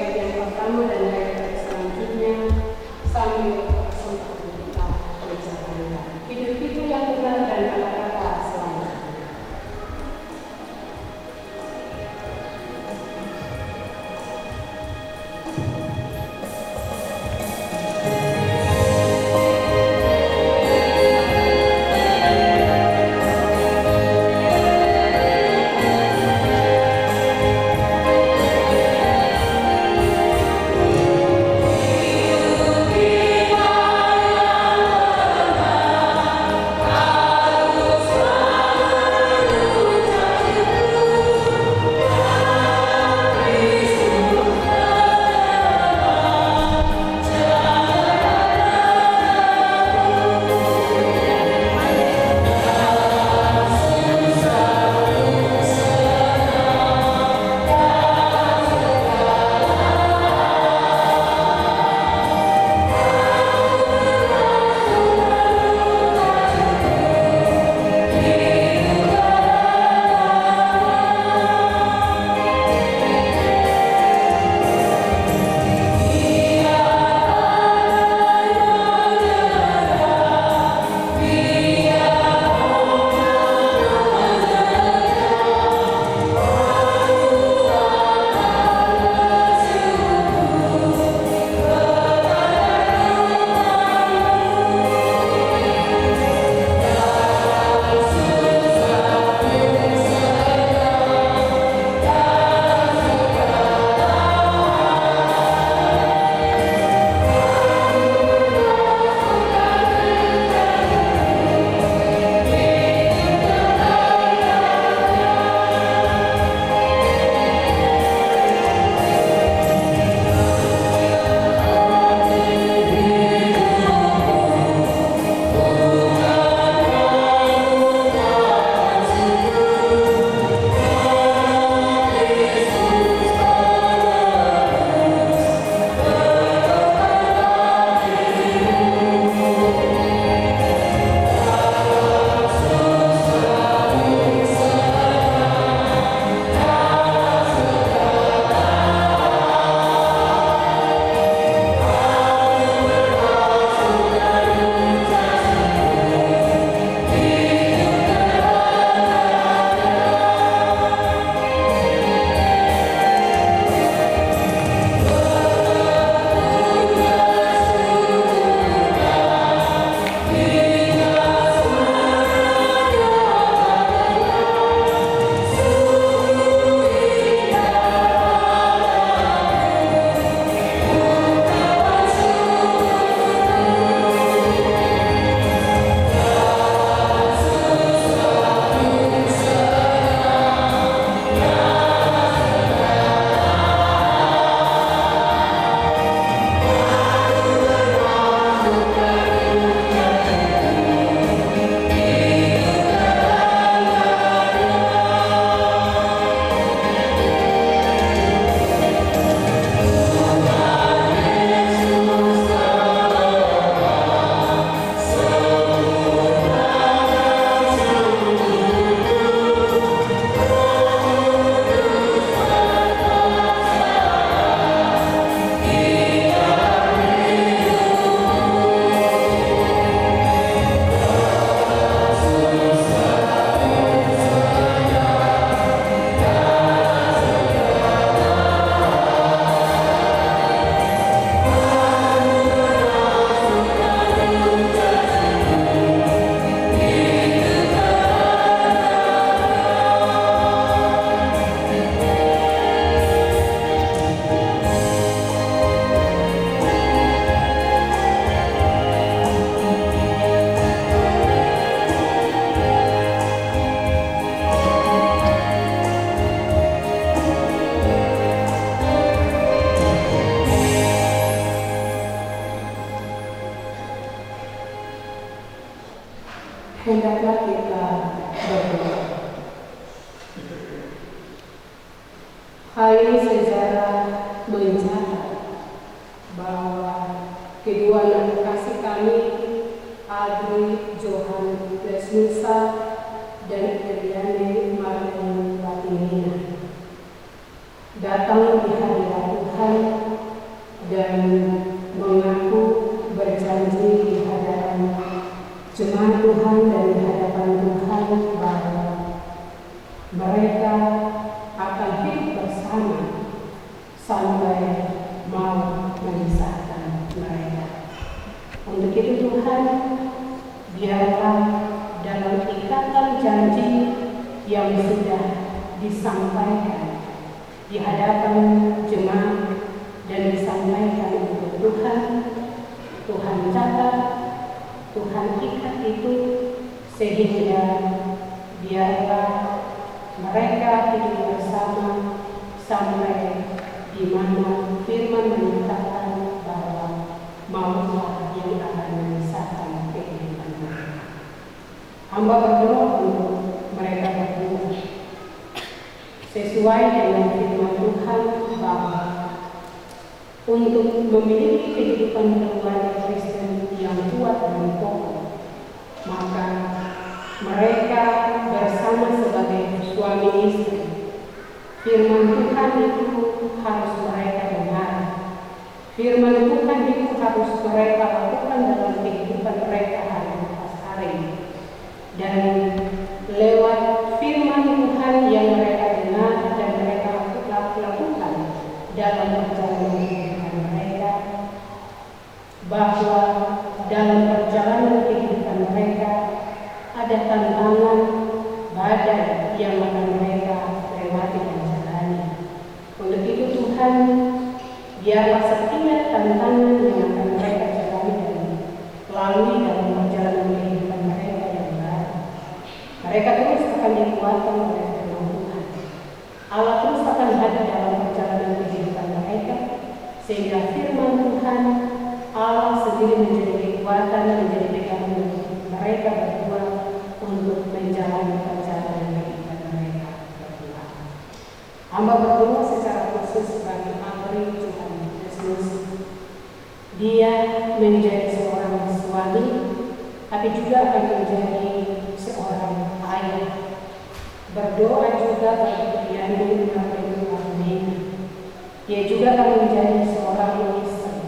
kami sejarah mencatat bahwa kedua anak kasih kami, Adri Johan Lesnusa dan Eliane Marlene Latimina, datang di hadirat Tuhan dan mengaku berjanji di hadapan jemaat Tuhan dan di hadapan Tuhan bahwa mereka akan hidup bersama sampai mau memisahkan mereka. Untuk itu Tuhan, biarlah dalam ikatan janji yang sudah disampaikan di hadapan jemaat dan disampaikan untuk Tuhan, Tuhan catat, Tuhan ikat itu sehingga biarlah mereka hidup bersama sampai di mana firman menyatakan bahwa mautlah yang akan memisahkan kehidupan mereka. Hamba berdoa untuk mereka berdua sesuai dengan firman Tuhan bahwa untuk memiliki kehidupan keluarga Kristen yang kuat dan kokoh, maka mereka bersama sebagai suami istri, firman Tuhan itu harus mereka dengar. Firman Tuhan itu harus mereka lakukan dalam kehidupan mereka hari lepas hari. Dan lewat firman Tuhan yang mereka dengar dan mereka lakukan dalam perjalanan kehidupan mereka, bahwa dalam perjalanan kehidupan mereka ada tantangan badai yang akan mereka lewati dan jalani. Untuk itu Tuhan, biarlah setiap tantangan yang akan mereka jalani dan lalui dalam perjalanan kehidupan mereka yang baru, mereka terus akan dikuatkan oleh firman Tuhan. Allah terus akan hadir dalam perjalanan kehidupan mereka, sehingga firman Tuhan Allah sendiri menjadi kekuatan, menjadi pegangan mereka berdua untuk menjalani perjalanan kehidupan mereka berdua. Hamba berdoa secara khusus bagi Adri Johan Lesnusa. Dia menjadi seorang suami, tapi juga akan menjadi seorang ayah. Berdoa juga bagi Eliane Marlene Latimina. Dia juga akan menjadi seorang istri,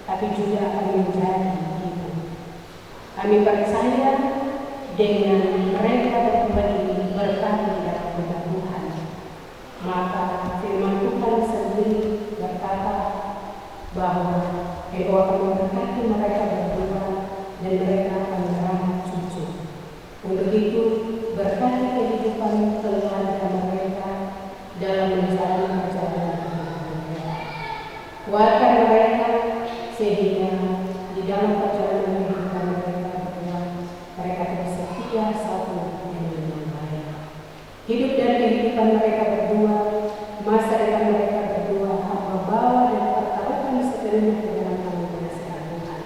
tapi juga akan menjadi ibu. Kami percaya dengan mereka berdua ini berkati dalam nama Tuhan. Maka firman Tuhan sendiri berkata bahwa Engkau akan memberkati mereka berdua dan mereka akan beranak cucu. Untuk itu berkati kehidupan keluarga mereka dalam menjalani perjalanan mereka. Kuatkan mereka sehingga di dalam perjalanan kehidupan mereka berdua mereka terus setia satu dengan yang lain. Hidup dan kehidupan mereka berdua, masa depan mereka berdua, hamba bawa dan pertaruhkan sepenuhnya ke dalam tangan penasihat Tuhan.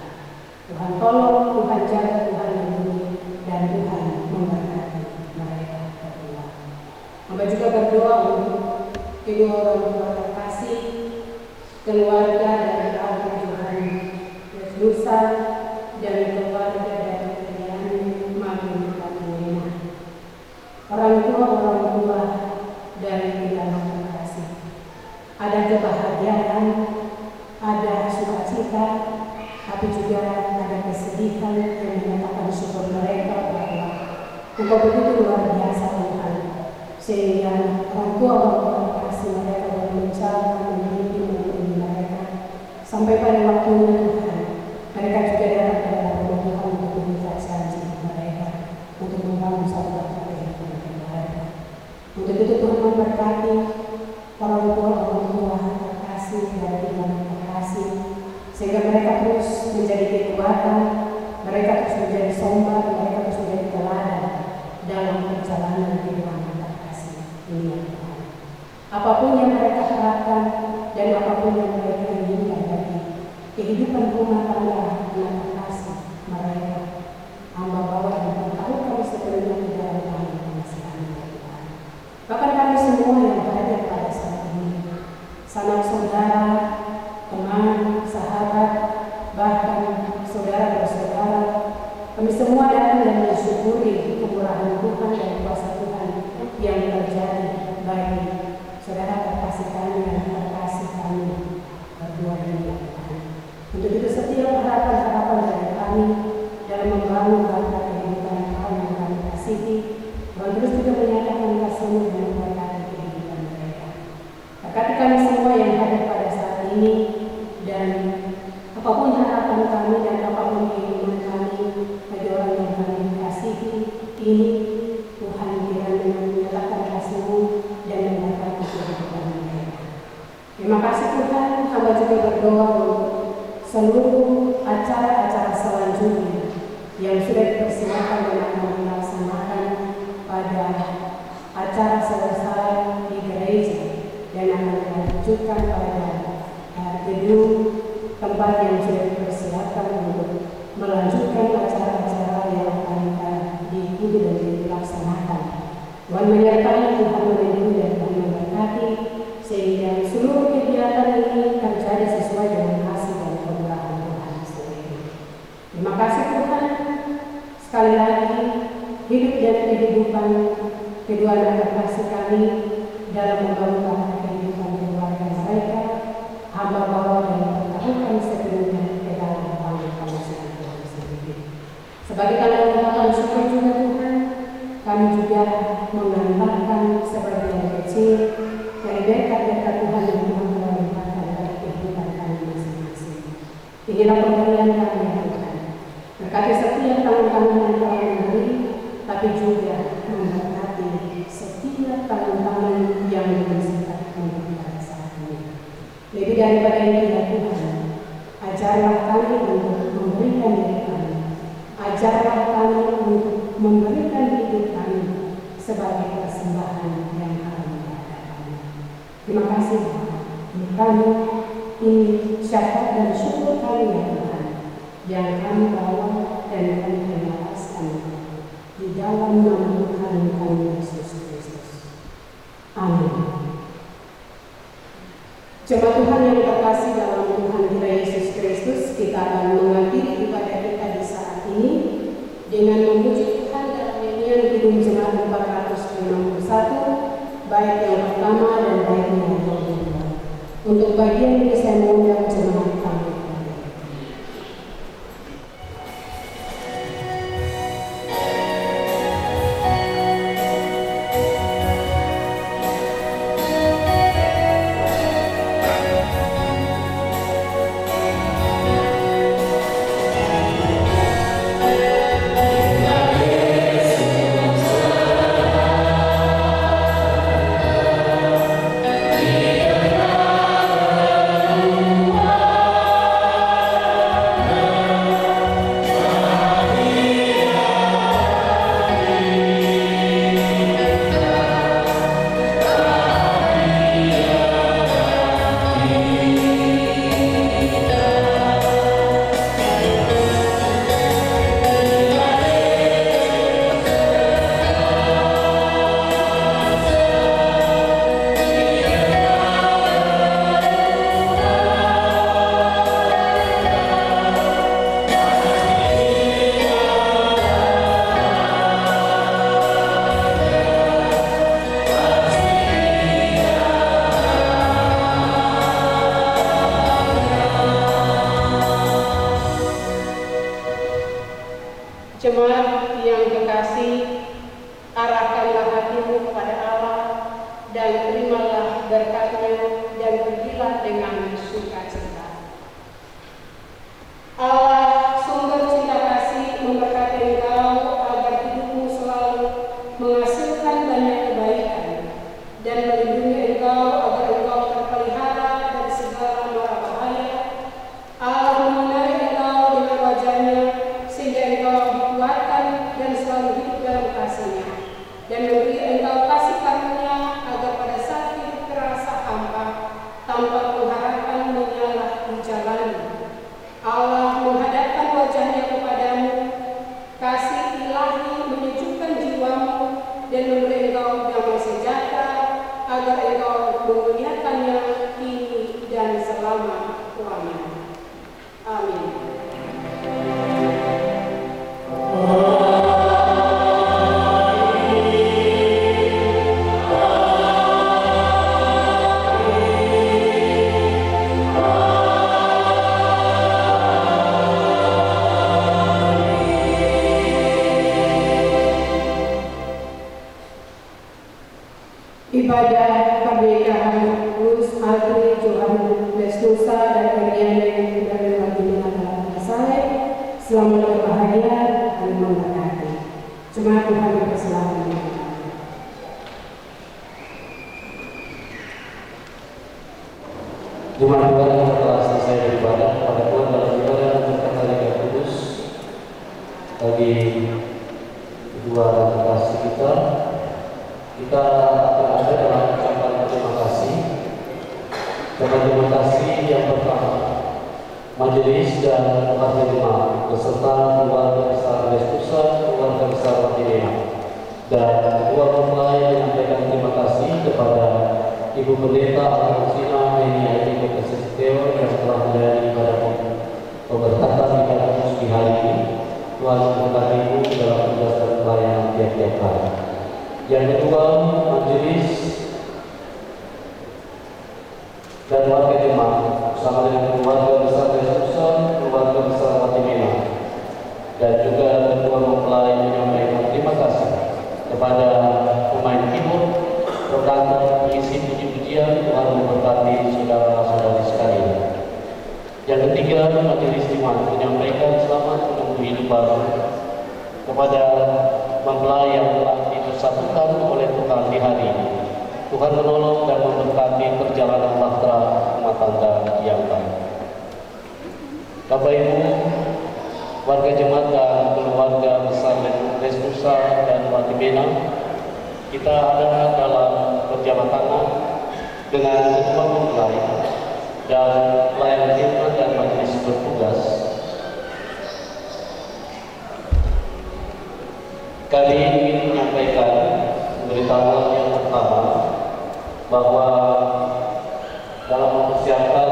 Tuhan tolong, Tuhan jaga, Tuhan lindungi, dan Tuhan memberkati mereka berdua. Hamba juga berdoa untuk kedua orang tua terkasih, keluarga dari Adri Johan Lesnusa dan keluarga dari Eliane Marlene Latimina. Orang tua dari kedua terkasih. Ada kebahagiaan, ada sukacita, tapi juga ada kesedihan yang menyatakan syukur mereka bahwa Engkau begitu luar biasa Tuhan, sehingga orang tua terkasih mereka boleh menjaga, mendidik mereka sampai pada waktunya Tuhan. Mereka juga datang ke dalam rumah Tuhan untuk mengikat janji mereka, untuk membangun satu bangsa kehidupan keluarga. Untuk itu Tuhan memberkati orang tua terkasih dari Tuhan terkasih, sehingga mereka terus menjadi kekuatan, mereka terus menjadi sombong, mereka terus menjadi teladan dalam perjalanan kehidupan terkasih ini ya Tuhan. Apapun yang mereka harapkan dan apapun yang mereka inginkan bagi kehidupan rumah tangga anak terkasih mereka, hamba bawa dan bertaruhkan sepenuhnya di dalam tangan penasihat Tuhan. Bahkan kami semua yang hadir pada saat ini, bicara, teman, sahabat, bahkan saudara bersaudara, kami semua datang dan mensyukuri kemurahan Tuhan dan kuasa Tuhan yang terjadi bagi saudara terkasih kami dan terkasih kami berdua ini. Untuk itu setiap harapan-harapan dari kami dalam membangun bangsa kehidupan Tuhan yang kami kasihi, Tuhan terus juga menyatakan kasih-Mu dan memberkati kehidupan mereka. Berkati kami semua yang hadir pada saat ini, dan apapun harapan kami dan apapun keinginan kami bagi orang yang kami kasihi ini, Tuhan kiranya menyatakan kasih-Mu dan memberkati kehidupan mereka. Terima kasih Tuhan, hamba juga berdoa untuk seluruh acara-acara selanjutnya yang sudah dipersiapkan dan akan dilaksanakan pada acara selesai di gereja dan akan dilanjutkan pada gedung tempat yang sudah dipersiapkan untuk melanjutkan acara-acara yang akan diikuti dan dilaksanakan. Tuhan menyertai, Tuhan melindungi dan Tuhan memberkati sehingga seluruh kegiatan ini terjadi sesuai dengan kasih dan kemurahan Tuhan sendiri. Terima kasih Tuhan. Sekali lagi, hidup dan kehidupan kedua anak terkasih kami dalam membangun kehidupan keluarga mereka, hamba bawa dan mempertahankan sepenuhnya ke dalam tangan Tuhan sendiri. Sebagai tanda ungkapan syukur juga Tuhan, kami juga mengantarkan sebagian kecil dari berkat-berkat Tuhan yang Tuhan telah limpahkan dalam kehidupan kami masing-masing. Inilah pemberian kami ya Tuhan. Berkati setiap tangan-tangan yang telah memberi, tapi juga memberkati setiap tangan-tangan yang bersifat memberi pada saat ini. Lebih daripada itu ya Tuhan, ajarlah kami untuk memberikan diri kami. Ajarlah kami untuk memberikan hidup kami sebagai persembahan yang kami berikan. Terima kasih Tuhan. Kami ini syafaat dan syukur kami ya Tuhan yang kami bawa dan kami terima di dalam nama Tuhan kami Yesus Kristus. Amin. Jemaat Tuhan yang terkasih dalam Tuhan kita Yesus Kristus, kita akan mengakhiri ibadah kita di saat ini dengan memuji Tuhan dalam nyanyian Kidung Jemaat 461, bait yang pertama dan bait yang kedua. Untuk bagian ini saya mengundang jemaat kami. Jemaat yang kekasih, arahkanlah hatimu kepada Allah dan terimalah berkat-Nya dan pergilah dengan sukacita. Allah, sumber cinta kasih, memberkati engkau agar hidupmu selalu menghasilkan banyak kebaikan dan melindungi engkau agar engkau terpelihara dari segala mara bahaya. Allah menyinari engkau dengan wajah-Nya sehingga engkau dikuatkan dan selalu hidup dalam kasih-Nya, dan memberi engkau kasih karunia agar pada saat hidup terasa hampa tanpa pengharapan menyala selama-lamanya. Amin. Ibadah kemerdekaan Gus Adri Johannes Nusa dan Eriane dari Madinah dalam selesai. Selamat berbahagia dan memberkati. Jemaat Tuhan berkeselamatan. Jemaat Tuhan yang telah selesai beribadah pada Tuhan dalam ibadah yang berkata Liga Kudus bagi kedua kasih kita akan ada dalam ucapan terima kasih. Terima kasih yang pertama, majelis dan warga jemaat beserta keluarga besar Yesusa, keluarga besar Madinah, dan kedua mempelai menyampaikan terima kasih kepada Ibu Pendeta Alfonsina Menia Ibu Kesetio yang telah melayani ibadah pemberkatan ibadah kudus di hari ini. Tuhan memberkati Ibu dalam tugas dan pelayanan tiap-tiap hari. Yang kedua, majelis dan warga jemaat bersama dengan keluarga besar Yesusa, keluarga besar Madinah, dan juga ketua mempelai menyampaikan terima kasih kepada pemain keyboard, rekan pengisi puji-pujian. Tuhan memberkati saudara-saudari sekalian. Yang ketiga, majelis jemaat menyampaikan selamat menempuh hidup baru kepada mempelai yang telah disatukan oleh Tuhan di hari ini. Tuhan menolong dan memberkati perjalanan bahtera rumah tangga yang baik. Bapak Ibu, warga jemaat dan keluarga besar Yesusa dan Madinah, kita ada dalam berjabat tangan dengan ketua mempelai dan pelayan firman dan majelis bertugas. Kami ingin menyampaikan pemberitahuan yang pertama bahwa dalam mempersiapkan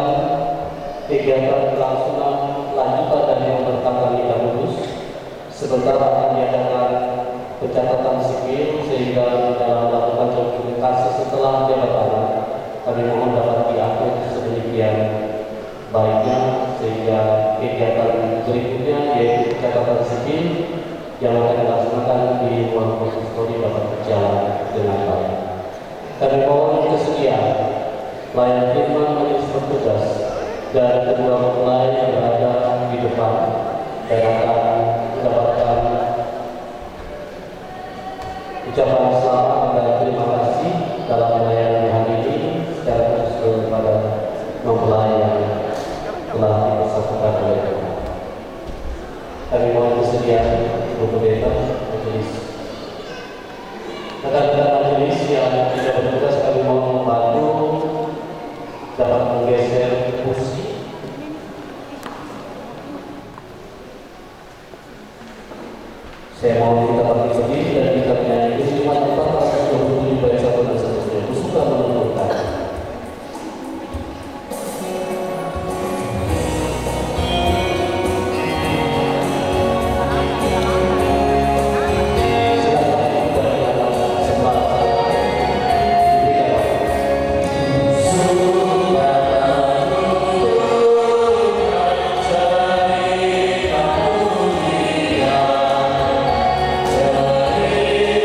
kegiatan kelangsungan lanjutan dari pemberkatan Liga Kudus, sebentar akan diadakan pencatatan sipil sehingga dalam melakukan komunikasi setelah jabatan kami mohon dapat diatur sedemikian baiknya sehingga kegiatan berikutnya yaitu pencatatan sipil yang akan dilaksanakan di ruang konsistori dapat berjalan dengan baik. Kami mohon kesediaan pelayan firman majelis bertugas dan kedua mempelai yang berada di depan dan akan mendapatkan ucapan selamat dan terima kasih dalam melayani hari ini secara khusus kepada mempelai yang telah dipersatukan oleh Tuhan. Kami mohon kesediaan Ibu Pendeta majelis. Rekan-rekan majelis yang tidak bertugas kami mohon membantu dapat menggeser kursi. Saya mohon kita berdiri dan kita menyanyi Muslimat 427 bait 1 dan seterusnya. Suka menentukan. Amin.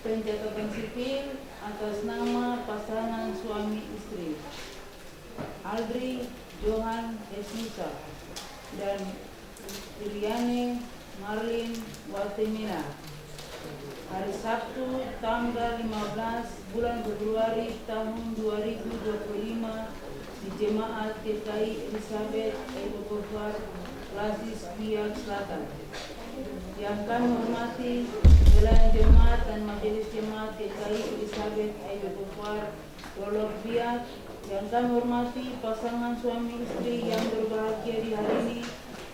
pencatatan sipil atas nama pasangan suami istri Aldri Johan Esnusa dan Iriane Marlin Watemina hari Sabtu tanggal 15 bulan Februari tahun 2025 di Jemaat GKI Elizabeth Eibokofar Lasis Biak Selatan. Yang kami hormati Dewan Jemaat dan Majelis Jemaat GKI Elizabeth Eibokofar Dolok Biak. Yang kami hormati pasangan suami istri yang berbahagia di hari ini.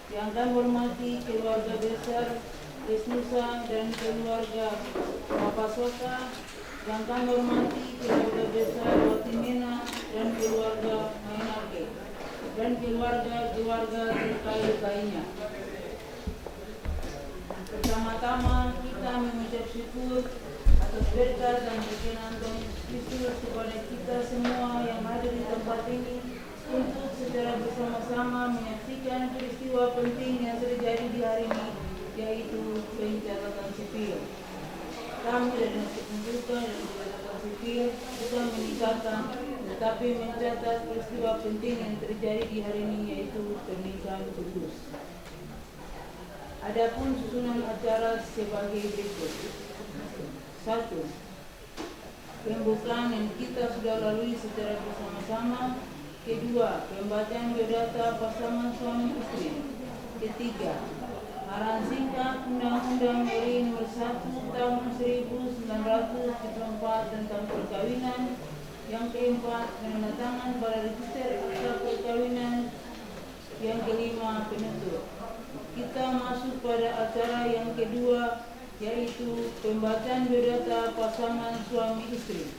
Yang kami hormati keluarga besar Esnusa dan keluarga Papasoka. Yang kami hormati keluarga besar Watimena dan keluarga Mainake dan keluarga terkait lainnya. Pertama-tama kita mengucap syukur atas berkat dan berkenan Tuhan Yesus Kristus kepada kita semua yang ada di tempat ini untuk secara bersama-sama menyaksikan peristiwa penting yang terjadi di hari ini, yaitu pencatatan sipil. Kami dari Nasib Membuka dan pencatatan sipil bukan menikahkan, tetapi mencatat peristiwa penting yang terjadi di hari ini, yaitu pernikahan kudus. Adapun susunan acara sebagai berikut. 1. Pembukaan yang kita sudah lalui secara bersama-sama. Kedua, pembacaan biodata pasangan suami istri. Ketiga, arahan singkat Undang-Undang RI Nomor 1 Tahun 1944 tentang perkawinan. Yang keempat, penandatangan pada register akta perkawinan. Yang kelima, penutup. Kita masuk pada acara yang kedua, yaitu pembacaan biodata pasangan suami istri.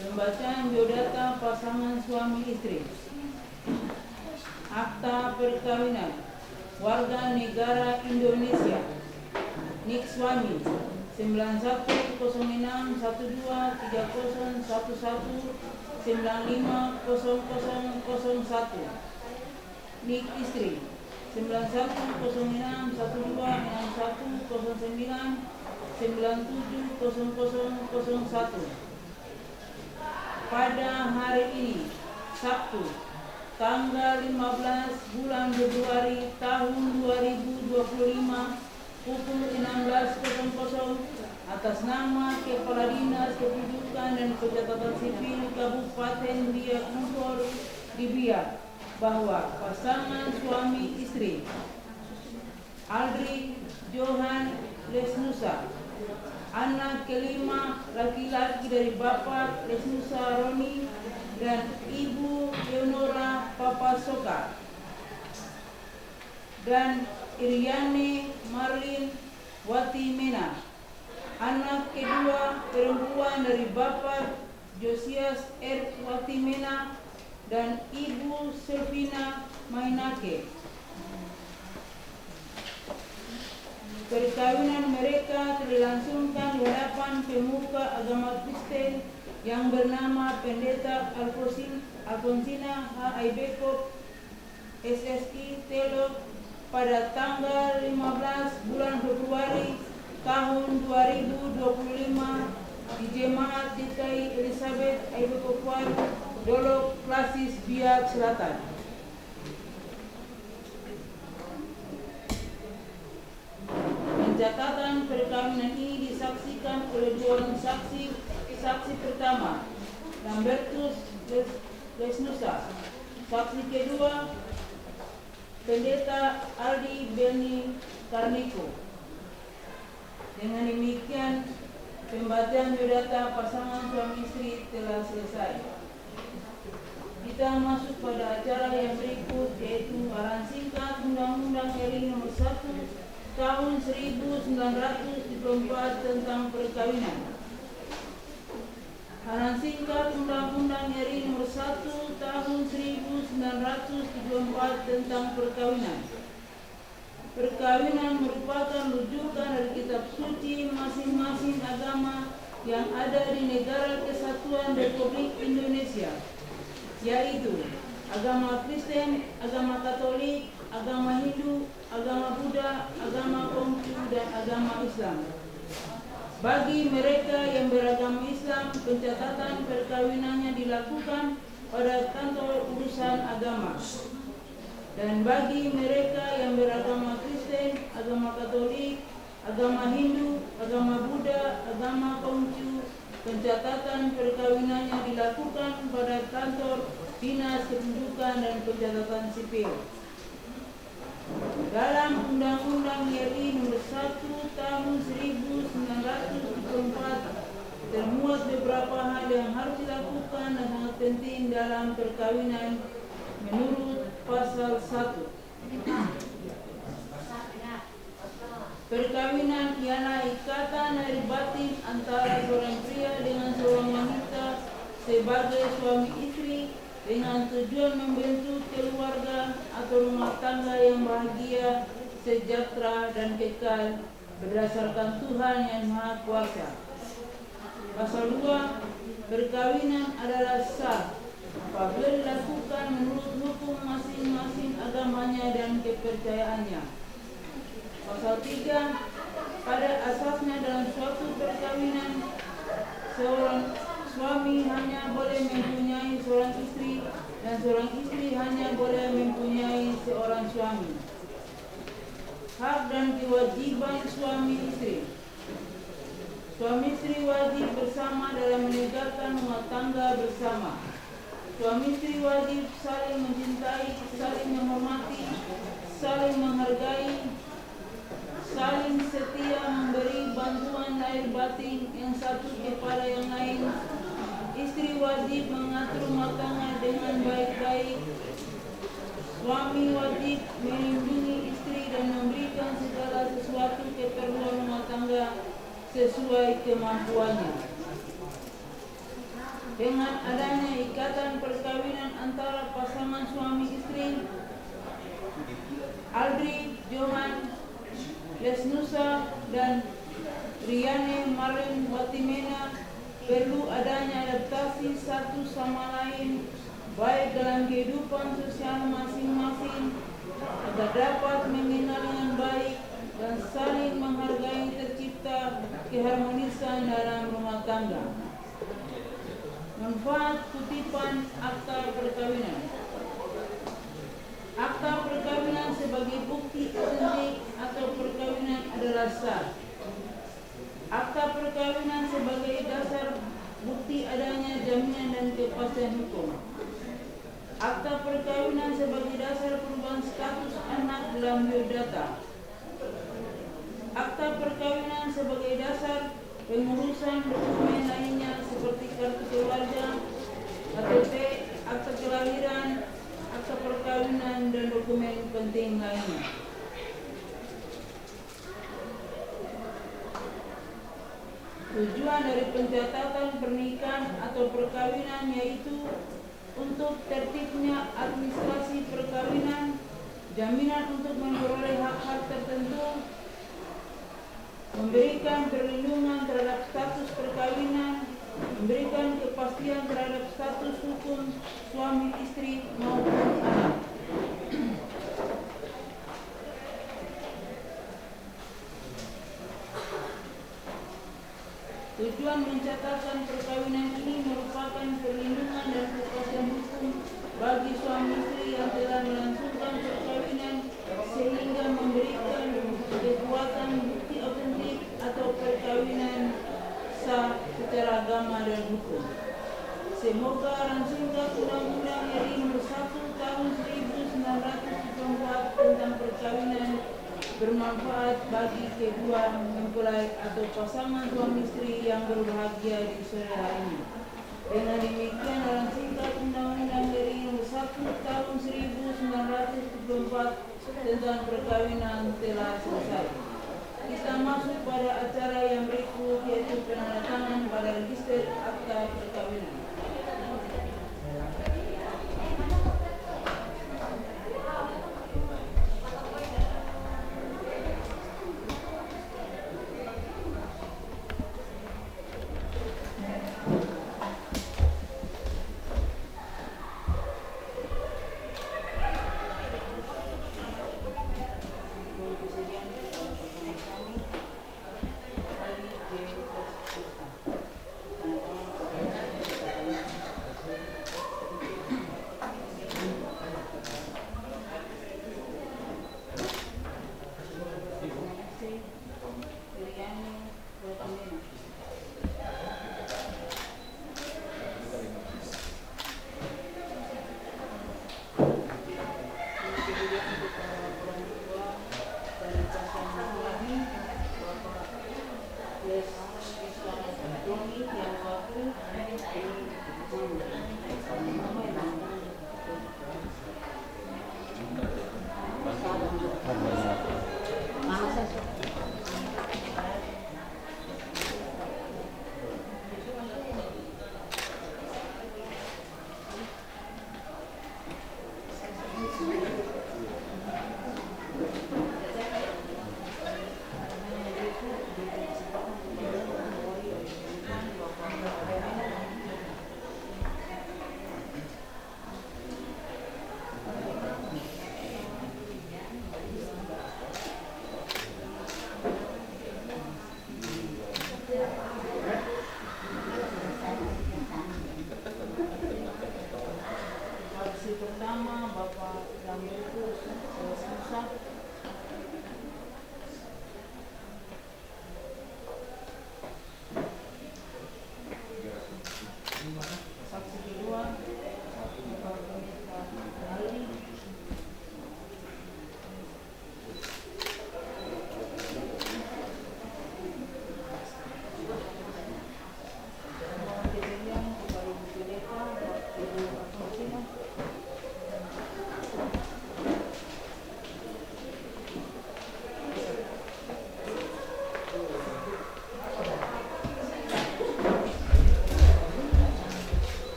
Pembacaan biodata pasangan suami istri. Akta perkawinan. Warga negara Indonesia. Nik suami 91063011950001. Nik istri 91066109970001. Pada hari ini, Sabtu, tanggal 15 bulan Februari tahun 2025 pukul 16.00 atas nama Kepala Dinas Kependudukan dan Pencatatan Sipil Kabupaten Biak Numfor di Biak bahwa pasangan suami istri Aldri Johan Lesnusa, anak kelima laki-laki dari Bapak Lesnusa Roni dan Ibu Leonora Papasoka, dan Iriane Marlin Watimena, anak kedua perempuan dari Bapak Josias R. Watimena dan Ibu Selvina Mainake. Perkawinan mereka dilangsungkan di hadapan pemuka agama Kristen yang bernama Pendeta Alfonsina H. Aibekop SSI Telok pada tanggal 15 bulan Februari tahun 2025 di Jemaat GKI Elizabeth Eibokofar Dolok Lasis Biak Selatan. Pencatatan perkawinan ini disaksikan oleh dua orang saksi. Saksi pertama, Lambertus Lesnusa. Saksi kedua, Pendeta Aldi Beni Karniko. Dengan demikian, pembacaan biodata pasangan suami istri telah selesai. Kita masuk pada acara yang berikut, yaitu arahan singkat Undang-Undang RI Nomor 1 Tahun 1944 tentang perkawinan. Arahan singkat Undang-Undang RI Nomor 1 Tahun 1944 tentang perkawinan. perkawinan merupakan rujukan dari kitab suci masing-masing agama yang ada di Negara Kesatuan Republik Indonesia, yaitu agama Kristen, agama Katolik, agama Hindu, agama Buddha, agama Konghucu, dan agama Islam. Bagi mereka yang beragama Islam, pencatatan perkawinannya dilakukan pada kantor urusan agama. Dan bagi mereka yang beragama Kristen, agama Katolik, agama Hindu, agama Buddha, agama Konghucu, pencatatan perkawinannya dilakukan pada kantor Dinas Kependudukan dan Pencatatan Sipil. Dalam Undang-Undang RI Nomor 1 Tahun 1974 termuat beberapa hal yang harus dilakukan dan sangat penting dalam perkawinan menurut Pasal 1. Perkawinan ialah ikatan lahir batin antara seorang pria dengan seorang wanita sebagai suami istri dengan tujuan membentuk keluarga atau rumah tangga yang bahagia, sejahtera, dan kekal berdasarkan Tuhan yang Maha Kuasa. Pasal 2, perkawinan adalah sah apabila dilakukan menurut hukum masing-masing agamanya dan kepercayaannya. Pasal 3, pada asasnya dalam suatu perkawinan seorang suami hanya boleh mempunyai seorang istri dan seorang istri hanya boleh mempunyai seorang suami. Hak dan kewajiban suami istri. Suami istri wajib bersama dalam menegakkan rumah tangga bersama. Suami istri wajib saling mencintai, saling menghormati, saling menghargai, saling setia memberi bantuan lahir batin yang satu kepada yang lain. Istri wajib mengatur rumah tangga dengan baik-baik. Suami wajib melindungi istri dan memberikan segala sesuatu keperluan rumah tangga sesuai kemampuannya. Dengan adanya ikatan perkawinan antara pasangan suami istri, Aldri, Johan, Lesnusa, dan Riane Marlin Watimena perlu adanya adaptasi satu sama lain baik dalam kehidupan sosial masing-masing agar dapat mengenal dengan baik dan saling menghargai tercipta keharmonisan dalam rumah tangga. Manfaat kutipan Akta Perkawinan. Akta perkawinan sebagai bukti otentik atau perkawinan adalah sah. Akta perkawinan sebagai dasar bukti adanya jaminan dan kepastian hukum. Akta perkawinan sebagai dasar perubahan status anak dalam biodata. Akta perkawinan sebagai dasar pengurusan dokumen lainnya seperti kartu keluarga, KTP, akta kelahiran, akta perkawinan, dan dokumen penting lainnya. Tujuan dari pencatatan pernikahan atau perkawinan yaitu untuk tertibnya administrasi perkawinan, jaminan untuk memperoleh hak-hak tertentu, memberikan perlindungan terhadap status perkawinan, memberikan kepastian terhadap status hukum suami istri maupun anak. Tujuan mencatatkan perkawinan ini merupakan perlindungan dan kepastian hukum bagi suami istri yang telah melangsungkan perkawinan sehingga memberikan kekuatan bukti otentik atau perkawinan sah secara agama dan hukum. Semoga rangsingkat Undang-Undang RI Nomor 1 Tahun 1974 tentang perkawinan bermanfaat bagi kedua mempelai atau pasangan suami istri yang berbahagia di sore hari ini. Dengan demikian dalam singkat Undang-Undang RI Nomor 1 Tahun 1974 tentang perkawinan telah selesai. Kita masuk pada acara yang berikut yaitu penandatanganan pada register akta perkawinan.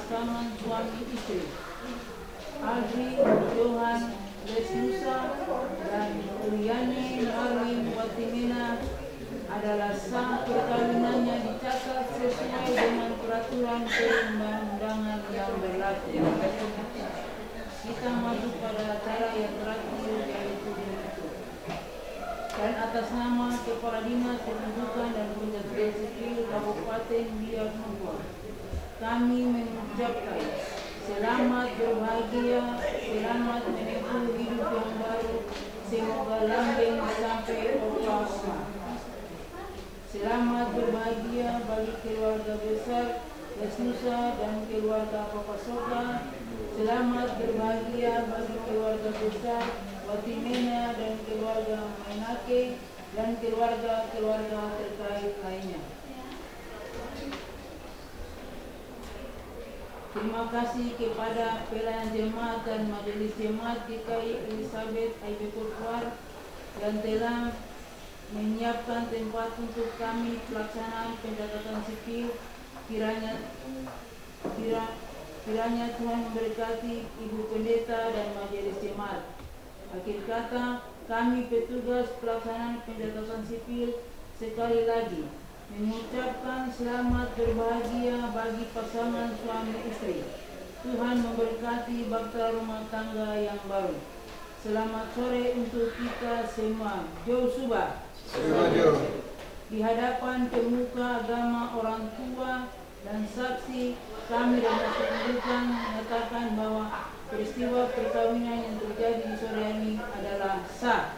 pasangan suami istri Aldi Johan Lesnusa dan Uliani Marlin Watimena adalah sah perkawinannya dicatat sesuai dengan peraturan perundang-undangan yang berlaku. Kita masuk pada acara yang terakhir yaitu ditutup. Dan atas nama Kepala Dinas Kependudukan dan Pencatatan Sipil Kabupaten Biak Numfor, kami mengucapkan selamat berbahagia, selamat menempuh hidup yang baru, semoga langgeng sampai Oklahoma. Selamat berbahagia bagi keluarga besar Lesnusa dan keluarga Papa Soka. Selamat berbahagia bagi keluarga besar Watimena dan keluarga Mainake dan keluarga-keluarga terkait lainnya. Terima kasih kepada pelayan jemaat dan majelis jemaat GKI Elizabeth Aibekurwar yang telah menyiapkan tempat untuk kami pelaksanaan pencatatan sipil. Kiranya Tuhan memberkati Ibu Pendeta dan majelis jemaat. Akhir kata, kami petugas pelaksanaan pencatatan sipil sekali lagi mengucapkan selamat berbahagia bagi pasangan suami istri. Tuhan memberkati bahtera rumah tangga yang baru. Selamat sore untuk kita semua. Jo Suba. Di hadapan pemuka agama, orang tua, dan saksi, kami dan kependudukan menyatakan bahwa peristiwa perkawinan yang terjadi di sore ini adalah sah.